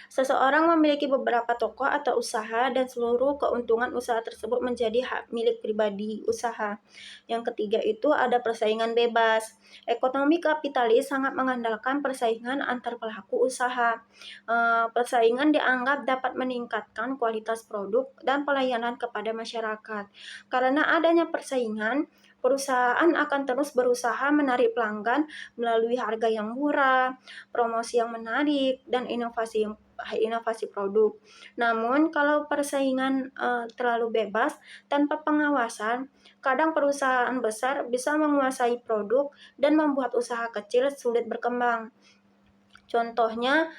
seseorang memiliki beberapa toko atau usaha dan seluruh keuntungan usaha tersebut menjadi hak milik pribadi usaha. Yang ketiga itu ada persaingan bebas. Ekonomi kapitalis sangat mengandalkan persaingan antar pelaku usaha. Persaingan dianggap dapat meningkatkan kualitas produk dan pelayanan kepada masyarakat. Karena adanya persaingan, perusahaan akan terus berusaha menarik pelanggan melalui harga yang murah, promosi yang menarik, dan inovasi produk. Namun kalau persaingan terlalu bebas tanpa pengawasan, kadang perusahaan besar bisa menguasai produk dan membuat usaha kecil sulit berkembang. Contohnya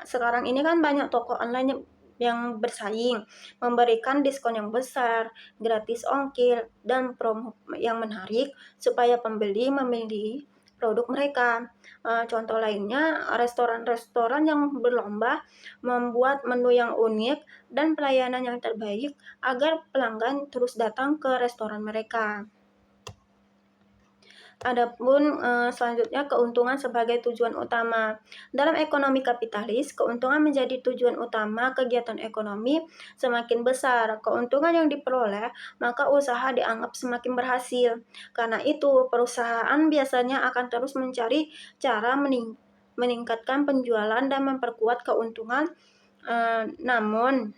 sekarang ini kan banyak toko online yang bersaing, memberikan diskon yang besar, gratis ongkir, dan promo yang menarik supaya pembeli memilih produk mereka. Contoh lainnya, restoran-restoran yang berlomba membuat menu yang unik dan pelayanan yang terbaik agar pelanggan terus datang ke restoran mereka. Adapun selanjutnya keuntungan sebagai tujuan utama. Dalam ekonomi kapitalis, keuntungan menjadi tujuan utama kegiatan ekonomi. Semakin besar keuntungan yang diperoleh, maka usaha dianggap semakin berhasil. Karena itu, perusahaan biasanya akan terus mencari cara meningkatkan penjualan dan memperkuat keuntungan. Namun,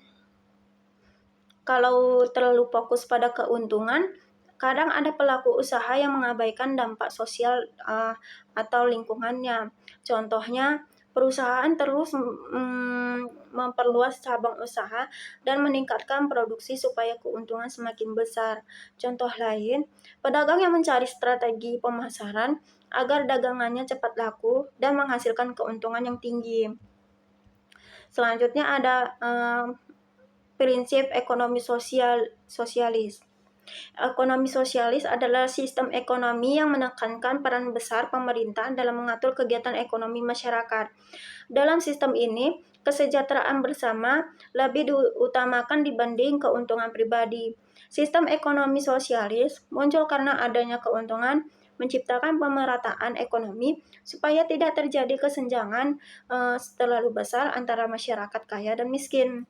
kalau terlalu fokus pada keuntungan, kadang ada pelaku usaha yang mengabaikan dampak sosial atau lingkungannya. Contohnya, perusahaan terus memperluas cabang usaha dan meningkatkan produksi supaya keuntungan semakin besar. Contoh lain, pedagang yang mencari strategi pemasaran agar dagangannya cepat laku dan menghasilkan keuntungan yang tinggi. Selanjutnya ada prinsip ekonomi sosialis. Ekonomi sosialis adalah sistem ekonomi yang menekankan peran besar pemerintah dalam mengatur kegiatan ekonomi masyarakat. Dalam sistem ini, kesejahteraan bersama lebih diutamakan dibanding keuntungan pribadi. Sistem ekonomi sosialis muncul karena adanya keuntungan menciptakan pemerataan ekonomi supaya tidak terjadi kesenjangan terlalu besar antara masyarakat kaya dan miskin.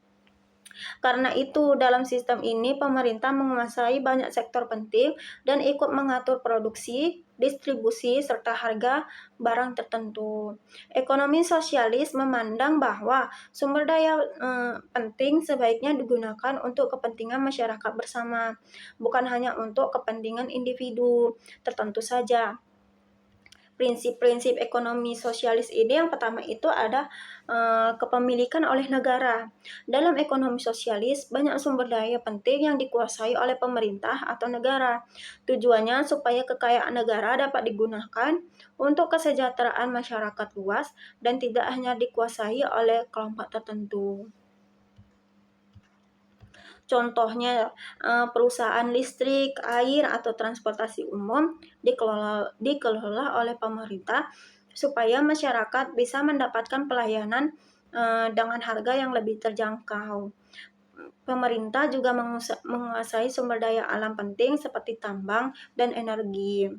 Karena itu, dalam sistem ini pemerintah menguasai banyak sektor penting dan ikut mengatur produksi, distribusi, serta harga barang tertentu. Ekonomi sosialis memandang bahwa sumber daya penting sebaiknya digunakan untuk kepentingan masyarakat bersama, bukan hanya untuk kepentingan individu tertentu saja. Prinsip-prinsip ekonomi sosialis ini yang pertama itu ada kepemilikan oleh negara. Dalam ekonomi sosialis, banyak sumber daya penting yang dikuasai oleh pemerintah atau negara. Tujuannya supaya kekayaan negara dapat digunakan untuk kesejahteraan masyarakat luas dan tidak hanya dikuasai oleh kelompok tertentu. Contohnya perusahaan listrik, air, atau transportasi umum dikelola oleh pemerintah supaya masyarakat bisa mendapatkan pelayanan dengan harga yang lebih terjangkau. Pemerintah juga menguasai sumber daya alam penting seperti tambang dan energi.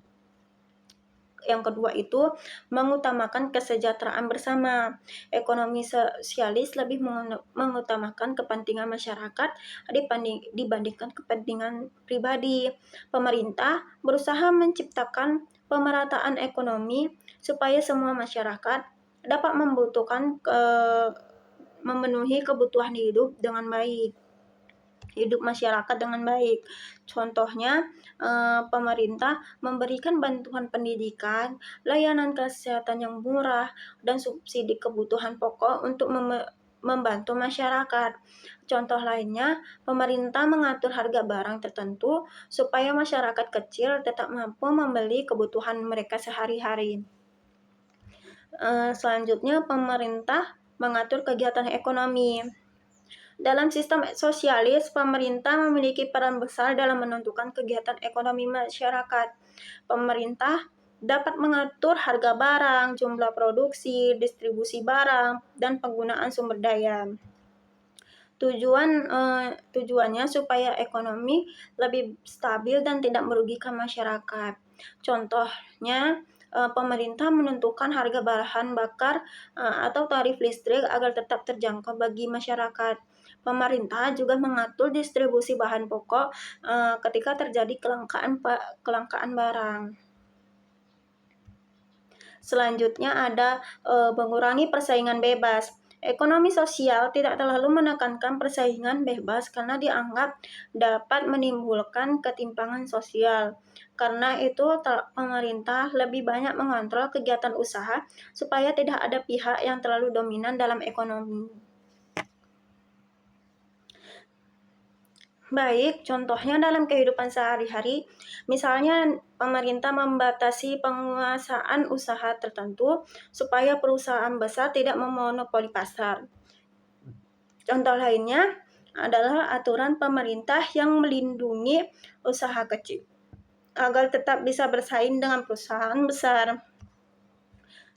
yang kedua itu mengutamakan kesejahteraan bersama. Ekonomi sosialis lebih mengutamakan kepentingan masyarakat dibandingkan kepentingan pribadi. Pemerintah berusaha menciptakan pemerataan ekonomi supaya semua masyarakat dapat memenuhi kebutuhan hidup masyarakat dengan baik. Contohnya, pemerintah memberikan bantuan pendidikan, layanan kesehatan yang murah, dan subsidi kebutuhan pokok untuk membantu masyarakat. Contoh lainnya, pemerintah mengatur harga barang tertentu supaya masyarakat kecil tetap mampu membeli kebutuhan mereka sehari-hari. Selanjutnya, pemerintah mengatur kegiatan ekonomi. Dalam sistem sosialis, pemerintah memiliki peran besar dalam menentukan kegiatan ekonomi masyarakat. Pemerintah dapat mengatur harga barang, jumlah produksi, distribusi barang, dan penggunaan sumber daya. Tujuannya supaya ekonomi lebih stabil dan tidak merugikan masyarakat. Contohnya, pemerintah menentukan harga bahan bakar atau tarif listrik agar tetap terjangkau bagi masyarakat. Pemerintah juga mengatur distribusi bahan pokok ketika terjadi kelangkaan barang. Selanjutnya ada mengurangi persaingan bebas. Ekonomi sosial tidak terlalu menekankan persaingan bebas karena dianggap dapat menimbulkan ketimpangan sosial. Karena itu, pemerintah lebih banyak mengontrol kegiatan usaha supaya tidak ada pihak yang terlalu dominan dalam ekonomi. Baik, contohnya dalam kehidupan sehari-hari, misalnya pemerintah membatasi penguasaan usaha tertentu supaya perusahaan besar tidak memonopoli pasar. Contoh lainnya adalah aturan pemerintah yang melindungi usaha kecil agar tetap bisa bersaing dengan perusahaan besar.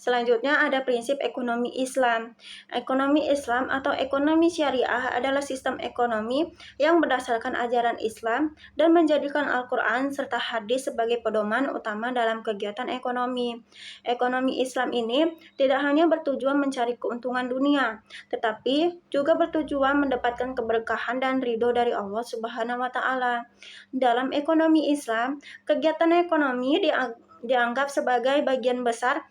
Selanjutnya ada prinsip ekonomi Islam. Ekonomi Islam atau ekonomi syariah adalah sistem ekonomi yang berdasarkan ajaran Islam dan menjadikan Al-Quran serta hadis sebagai pedoman utama dalam kegiatan ekonomi. Ekonomi Islam ini tidak hanya bertujuan mencari keuntungan dunia, tetapi juga bertujuan mendapatkan keberkahan dan ridho dari Allah Subhanahu wa Ta'ala. Dalam ekonomi Islam, kegiatan ekonomi dianggap sebagai bagian besar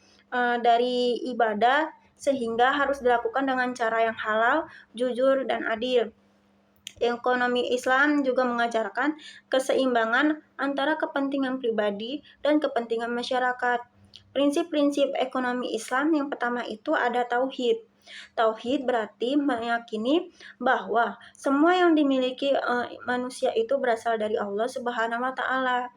dari ibadah sehingga harus dilakukan dengan cara yang halal, jujur, dan adil. Ekonomi Islam juga mengajarkan keseimbangan antara kepentingan pribadi dan kepentingan masyarakat. Prinsip-prinsip ekonomi Islam yang pertama itu ada tauhid. Tauhid berarti meyakini bahwa semua yang dimiliki manusia itu berasal dari Allah Subhanahu wa Ta'ala.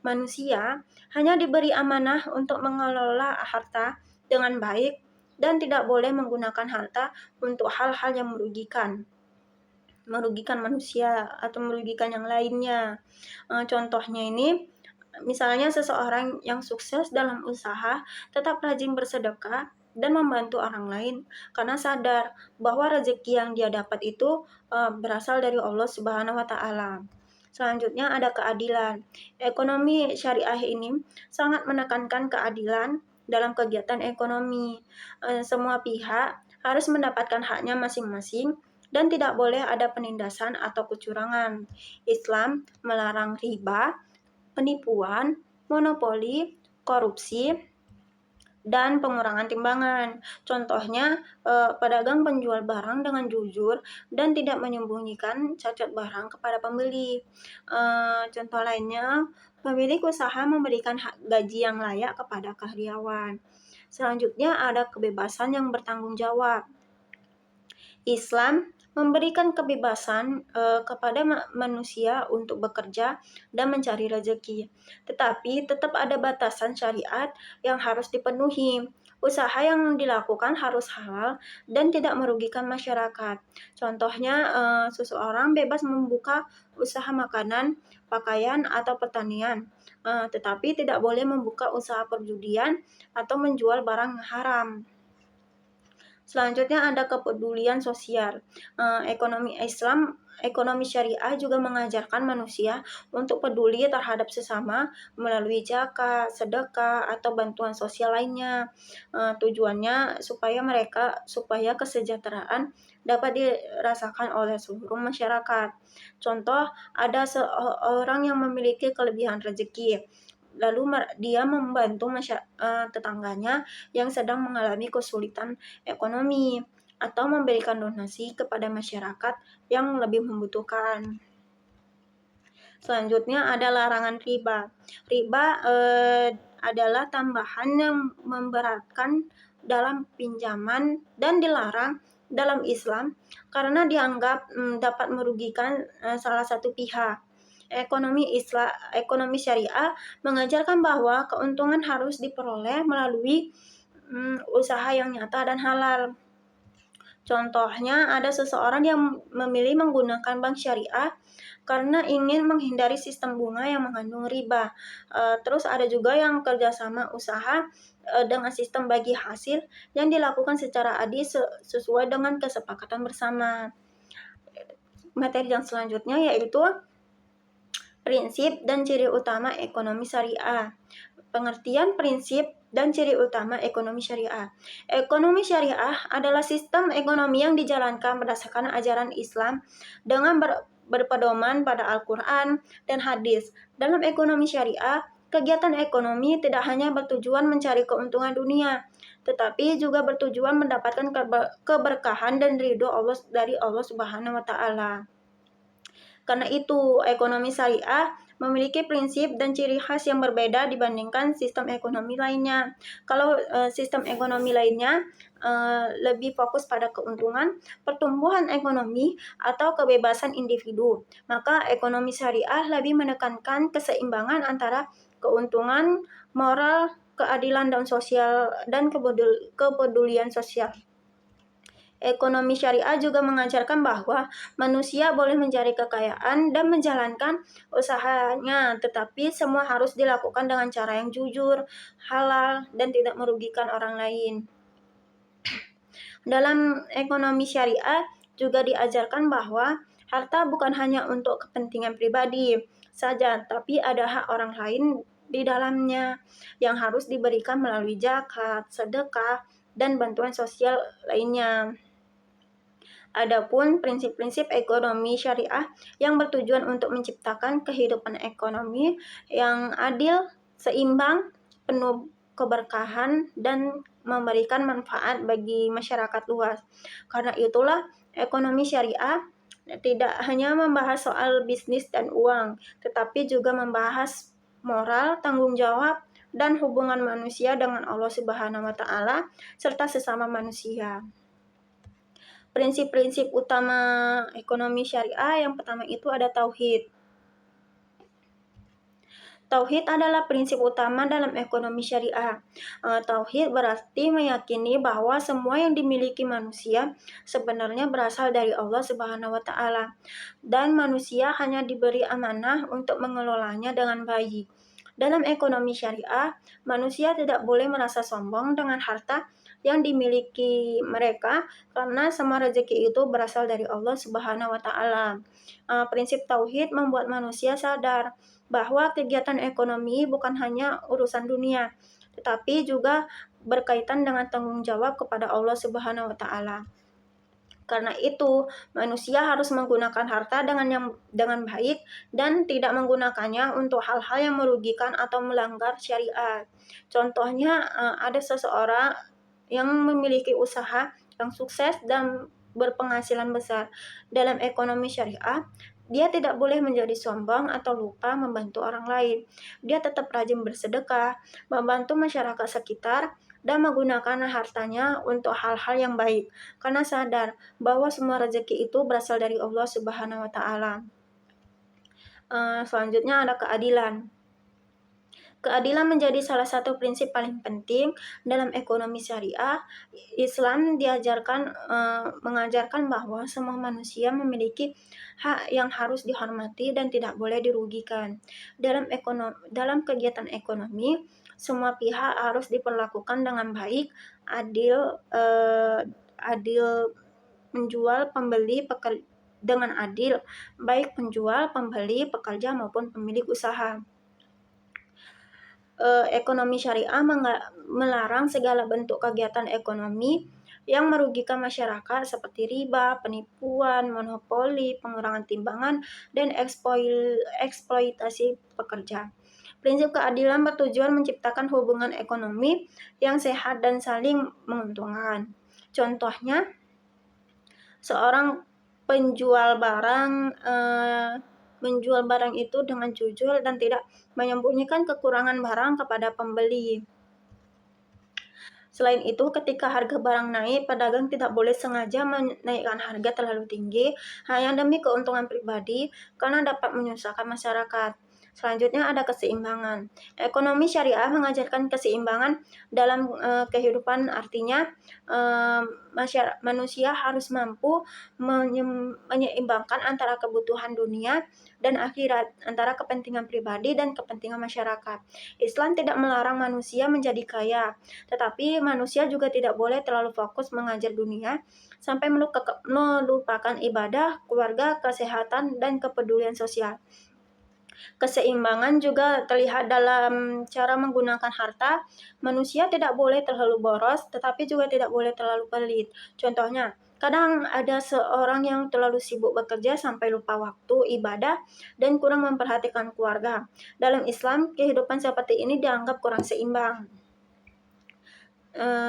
Manusia hanya diberi amanah untuk mengelola harta dengan baik dan tidak boleh menggunakan harta untuk hal-hal yang merugikan manusia atau merugikan yang lainnya. Contohnya ini, misalnya seseorang yang sukses dalam usaha tetap rajin bersedekah dan membantu orang lain karena sadar bahwa rezeki yang dia dapat itu berasal dari Allah Subhanahu wa Ta'ala. Selanjutnya ada keadilan. Ekonomi syariah ini sangat menekankan keadilan dalam kegiatan ekonomi. Semua pihak harus mendapatkan haknya masing-masing dan tidak boleh ada penindasan atau kecurangan. Islam melarang riba, penipuan, monopoli, korupsi, dan pengurangan timbangan. Contohnya, pedagang penjual barang dengan jujur dan tidak menyembunyikan cacat barang kepada pembeli. Contoh lainnya, pemilik usaha memberikan hak gaji yang layak kepada karyawan. Selanjutnya ada kebebasan yang bertanggung jawab. Islam memberikan kebebasan kepada manusia untuk bekerja dan mencari rezeki. Tetapi tetap ada batasan syariat yang harus dipenuhi. Usaha yang dilakukan harus halal dan tidak merugikan masyarakat. Contohnya, seseorang bebas membuka usaha makanan, pakaian, atau pertanian, tetapi tidak boleh membuka usaha perjudian atau menjual barang haram. Selanjutnya ada kepedulian sosial. Ekonomi syariah juga mengajarkan manusia untuk peduli terhadap sesama melalui zakat, sedekah, atau bantuan sosial lainnya. Tujuannya supaya kesejahteraan dapat dirasakan oleh seluruh masyarakat. Contoh, ada seorang yang memiliki kelebihan rezeki, lalu dia membantu tetangganya yang sedang mengalami kesulitan ekonomi, atau memberikan donasi kepada masyarakat yang lebih membutuhkan. Selanjutnya ada larangan riba. Riba adalah tambahan yang memberatkan dalam pinjaman dan dilarang dalam Islam karena dianggap dapat merugikan salah satu pihak. Ekonomi syariah mengajarkan bahwa keuntungan harus diperoleh melalui usaha yang nyata dan halal. Contohnya, ada seseorang yang memilih menggunakan bank syariah karena ingin menghindari sistem bunga yang mengandung riba. Terus ada juga yang kerjasama usaha dengan sistem bagi hasil yang dilakukan secara adil sesuai dengan kesepakatan bersama. Materi yang selanjutnya yaitu prinsip dan ciri utama ekonomi syariah. Pengertian prinsip dan ciri utama ekonomi syariah. Ekonomi syariah adalah sistem ekonomi yang dijalankan berdasarkan ajaran Islam dengan berpedoman pada Al-Quran dan hadis. Dalam ekonomi syariah, kegiatan ekonomi tidak hanya bertujuan mencari keuntungan dunia, tetapi juga bertujuan mendapatkan keberkahan dan ridho dari Allah Subhanahu wa Ta'ala. Karena itu, ekonomi syariah memiliki prinsip dan ciri khas yang berbeda dibandingkan sistem ekonomi lainnya. Kalau sistem ekonomi lainnya lebih fokus pada keuntungan, pertumbuhan ekonomi, atau kebebasan individu, maka ekonomi syariah lebih menekankan keseimbangan antara keuntungan, moral, keadilan dan sosial, dan kepedulian sosial. Ekonomi syariah juga mengajarkan bahwa manusia boleh mencari kekayaan dan menjalankan usahanya, tetapi semua harus dilakukan dengan cara yang jujur, halal, dan tidak merugikan orang lain. Dalam ekonomi syariah juga diajarkan bahwa harta bukan hanya untuk kepentingan pribadi saja, tapi ada hak orang lain di dalamnya yang harus diberikan melalui zakat, sedekah, dan bantuan sosial lainnya. Adapun prinsip-prinsip ekonomi syariah yang bertujuan untuk menciptakan kehidupan ekonomi yang adil, seimbang, penuh keberkahan, dan memberikan manfaat bagi masyarakat luas. Karena itulah ekonomi syariah tidak hanya membahas soal bisnis dan uang, tetapi juga membahas moral, tanggung jawab, dan hubungan manusia dengan Allah Subhanahu wa Ta'ala serta sesama manusia. Prinsip-prinsip utama ekonomi syariah yang pertama itu ada tauhid. Tauhid adalah prinsip utama dalam ekonomi syariah. Tauhid berarti meyakini bahwa semua yang dimiliki manusia sebenarnya berasal dari Allah Subhanahu wa Ta'ala, dan manusia hanya diberi amanah untuk mengelolanya dengan baik. Dalam ekonomi syariah, manusia tidak boleh merasa sombong dengan harta yang dimiliki mereka karena semua rezeki itu berasal dari Allah Subhanahu wa Ta'ala. Prinsip tauhid membuat manusia sadar bahwa kegiatan ekonomi bukan hanya urusan dunia, tetapi juga berkaitan dengan tanggung jawab kepada Allah Subhanahu wa Ta'ala. Karena itu, manusia harus menggunakan harta dengan baik dan tidak menggunakannya untuk hal-hal yang merugikan atau melanggar syariat. Contohnya, ada seseorang yang memiliki usaha yang sukses dan berpenghasilan besar. Dalam ekonomi syariah, dia tidak boleh menjadi sombong atau lupa membantu orang lain. Dia tetap rajin bersedekah, membantu masyarakat sekitar, dan menggunakan hartanya untuk hal-hal yang baik, karena sadar bahwa semua rezeki itu berasal dari Allah Subhanahu wa Ta'ala. Selanjutnya ada keadilan. Keadilan menjadi salah satu prinsip paling penting dalam ekonomi syariah. Islam mengajarkan bahwa semua manusia memiliki hak yang harus dihormati dan tidak boleh dirugikan. Dalam kegiatan ekonomi, semua pihak harus diperlakukan dengan baik, adil menjual pembeli dengan adil, baik penjual, pembeli, pekerja maupun pemilik usaha. Ekonomi syariah melarang segala bentuk kegiatan ekonomi yang merugikan masyarakat seperti riba, penipuan, monopoli, pengurangan timbangan, dan eksploitasi pekerja. Prinsip keadilan bertujuan menciptakan hubungan ekonomi yang sehat dan saling menguntungkan. Contohnya, seorang penjual barang menjual barang itu dengan jujur dan tidak menyembunyikan kekurangan barang kepada pembeli. Selain itu, ketika harga barang naik, pedagang tidak boleh sengaja menaikkan harga terlalu tinggi hanya demi keuntungan pribadi karena dapat menyusahkan masyarakat. Selanjutnya ada keseimbangan. Ekonomi syariah mengajarkan keseimbangan dalam kehidupan, artinya manusia harus mampu menyeimbangkan antara kebutuhan dunia dan akhirat, antara kepentingan pribadi dan kepentingan masyarakat. Islam tidak melarang manusia menjadi kaya, tetapi manusia juga tidak boleh terlalu fokus mengajar dunia sampai melupakan ibadah, keluarga, kesehatan, dan kepedulian sosial. Keseimbangan juga terlihat dalam cara menggunakan harta. Manusia tidak boleh terlalu boros, tetapi juga tidak boleh terlalu pelit. Contohnya, kadang ada seorang yang terlalu sibuk bekerja sampai lupa waktu ibadah dan kurang memperhatikan keluarga. Dalam Islam, kehidupan seperti ini dianggap kurang seimbang.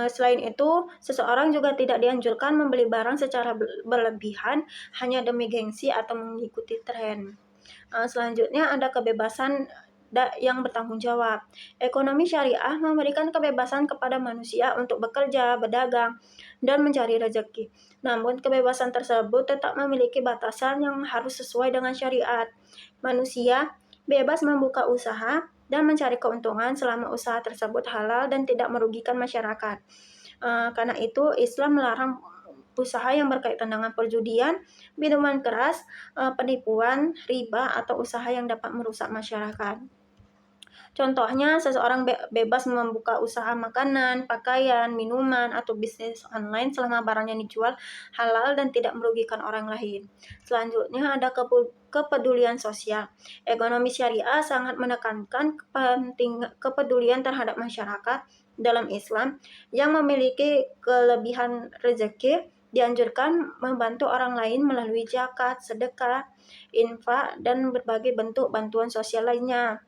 Selain itu, seseorang juga tidak dianjurkan membeli barang secara berlebihan hanya demi gengsi atau mengikuti tren. Selanjutnya ada kebebasan yang bertanggung jawab. Ekonomi syariah memberikan kebebasan kepada manusia untuk bekerja, berdagang, dan mencari rezeki. Namun, kebebasan tersebut tetap memiliki batasan yang harus sesuai dengan syariat. Manusia bebas membuka usaha dan mencari keuntungan selama usaha tersebut halal dan tidak merugikan masyarakat. Karena itu, Islam melarang usaha yang berkaitan dengan perjudian, minuman keras, penipuan, riba, atau usaha yang dapat merusak masyarakat. Contohnya, seseorang bebas membuka usaha makanan, pakaian, minuman, atau bisnis online selama barangnya dijual halal dan tidak merugikan orang lain. Selanjutnya ada kepedulian sosial. Ekonomi syariah sangat menekankan kepedulian terhadap masyarakat. Dalam Islam yang memiliki kelebihan rezeki dianjurkan membantu orang lain melalui zakat, sedekah, infak, dan berbagai bentuk bantuan sosial lainnya.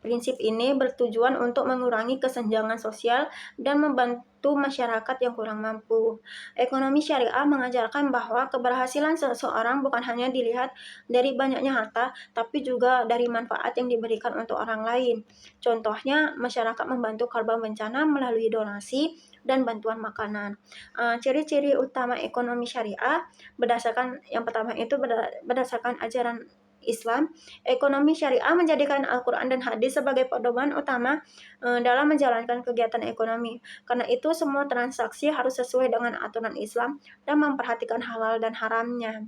Prinsip ini bertujuan untuk mengurangi kesenjangan sosial dan membantu masyarakat yang kurang mampu. Ekonomi syariah mengajarkan bahwa keberhasilan seseorang bukan hanya dilihat dari banyaknya harta, tapi juga dari manfaat yang diberikan untuk orang lain. Contohnya, masyarakat membantu korban bencana melalui donasi dan bantuan makanan. Ciri-ciri utama ekonomi syariah yang pertama itu berdasarkan ajaran Islam. Ekonomi syariah menjadikan Al-Quran dan hadis sebagai pedoman utama dalam menjalankan kegiatan ekonomi. Karena itu, semua transaksi harus sesuai dengan aturan Islam dan memperhatikan halal dan haramnya.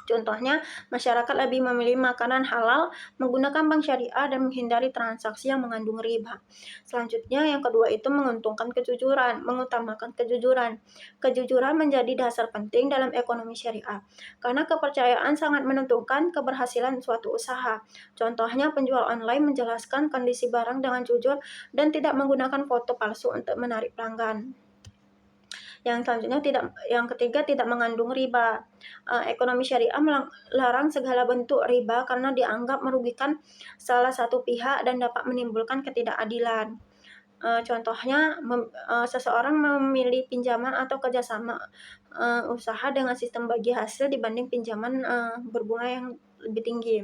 Contohnya, masyarakat lebih memilih makanan halal, menggunakan bank syariah, dan menghindari transaksi yang mengandung riba. Selanjutnya, yang kedua itu menguntungkan kejujuran, mengutamakan kejujuran. Kejujuran menjadi dasar penting dalam ekonomi syariah, karena kepercayaan sangat menentukan keberhasilan suatu usaha. Contohnya, penjual online menjelaskan kondisi barang dengan jujur dan tidak menggunakan foto palsu untuk menarik pelanggan. Yang ketiga tidak mengandung riba. Ekonomi syariah melarang segala bentuk riba karena dianggap merugikan salah satu pihak dan dapat menimbulkan ketidakadilan. Contohnya, seseorang memilih pinjaman atau kerjasama usaha dengan sistem bagi hasil dibanding pinjaman berbunga yang lebih tinggi.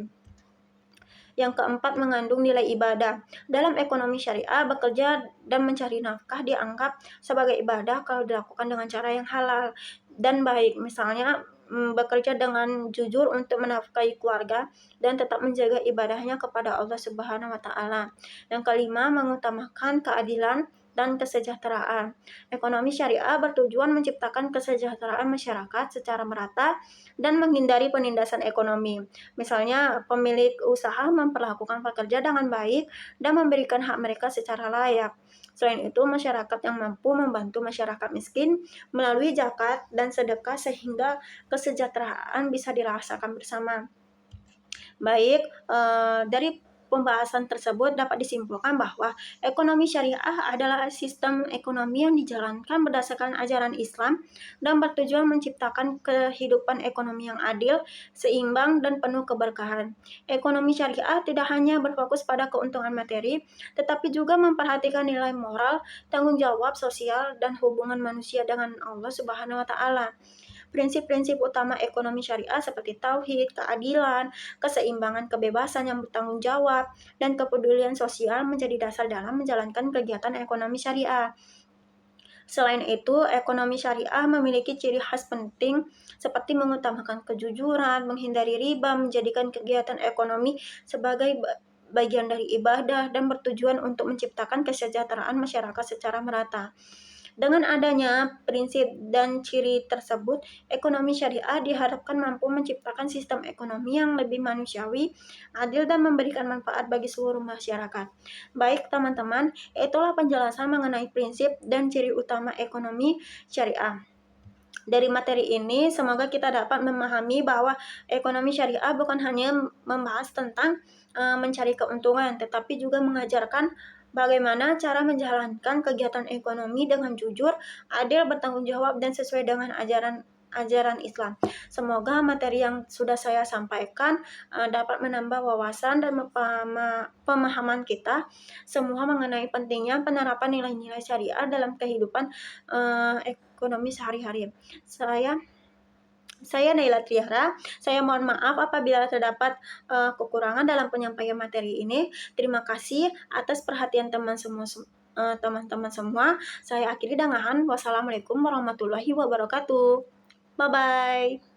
Yang keempat, mengandung nilai ibadah. Dalam ekonomi syariah, bekerja dan mencari nafkah dianggap sebagai ibadah kalau dilakukan dengan cara yang halal dan baik. Misalnya, bekerja dengan jujur untuk menafkahi keluarga dan tetap menjaga ibadahnya kepada Allah Subhanahu wa Ta'ala. Yang kelima, mengutamakan keadilan dan kesejahteraan. Ekonomi syariah bertujuan menciptakan kesejahteraan masyarakat secara merata dan menghindari penindasan ekonomi. Misalnya, pemilik usaha memperlakukan pekerja dengan baik dan memberikan hak mereka secara layak. Selain itu, masyarakat yang mampu membantu masyarakat miskin melalui zakat dan sedekah sehingga kesejahteraan bisa dirasakan bersama. Baik, dari pembahasan tersebut dapat disimpulkan bahwa ekonomi syariah adalah sistem ekonomi yang dijalankan berdasarkan ajaran Islam dan bertujuan menciptakan kehidupan ekonomi yang adil, seimbang, dan penuh keberkahan. Ekonomi syariah tidak hanya berfokus pada keuntungan materi, tetapi juga memperhatikan nilai moral, tanggung jawab sosial, dan hubungan manusia dengan Allah Subhanahu wa Ta'ala. Prinsip-prinsip utama ekonomi syariah seperti tauhid, keadilan, keseimbangan, kebebasan yang bertanggung jawab, dan kepedulian sosial menjadi dasar dalam menjalankan kegiatan ekonomi syariah. Selain itu, ekonomi syariah memiliki ciri khas penting seperti mengutamakan kejujuran, menghindari riba, menjadikan kegiatan ekonomi sebagai bagian dari ibadah, dan bertujuan untuk menciptakan kesejahteraan masyarakat secara merata. Dengan adanya prinsip dan ciri tersebut, ekonomi syariah diharapkan mampu menciptakan sistem ekonomi yang lebih manusiawi, adil, dan memberikan manfaat bagi seluruh masyarakat. Baik, teman-teman, itulah penjelasan mengenai prinsip dan ciri utama ekonomi syariah. Dari materi ini, semoga kita dapat memahami bahwa ekonomi syariah bukan hanya membahas tentang mencari keuntungan, tetapi juga mengajarkan bagaimana cara menjalankan kegiatan ekonomi dengan jujur, adil, bertanggung jawab, dan sesuai dengan ajaran Islam. Semoga materi yang sudah saya sampaikan dapat menambah wawasan dan pemahaman kita semua mengenai pentingnya penerapan nilai-nilai syariah dalam kehidupan ekonomi sehari-hari. Saya Naila Triara. Saya mohon maaf apabila terdapat kekurangan dalam penyampaian materi ini. Terima kasih atas perhatian teman-teman semua. Saya akhiri dengan wassalamualaikum warahmatullahi wabarakatuh. Bye bye.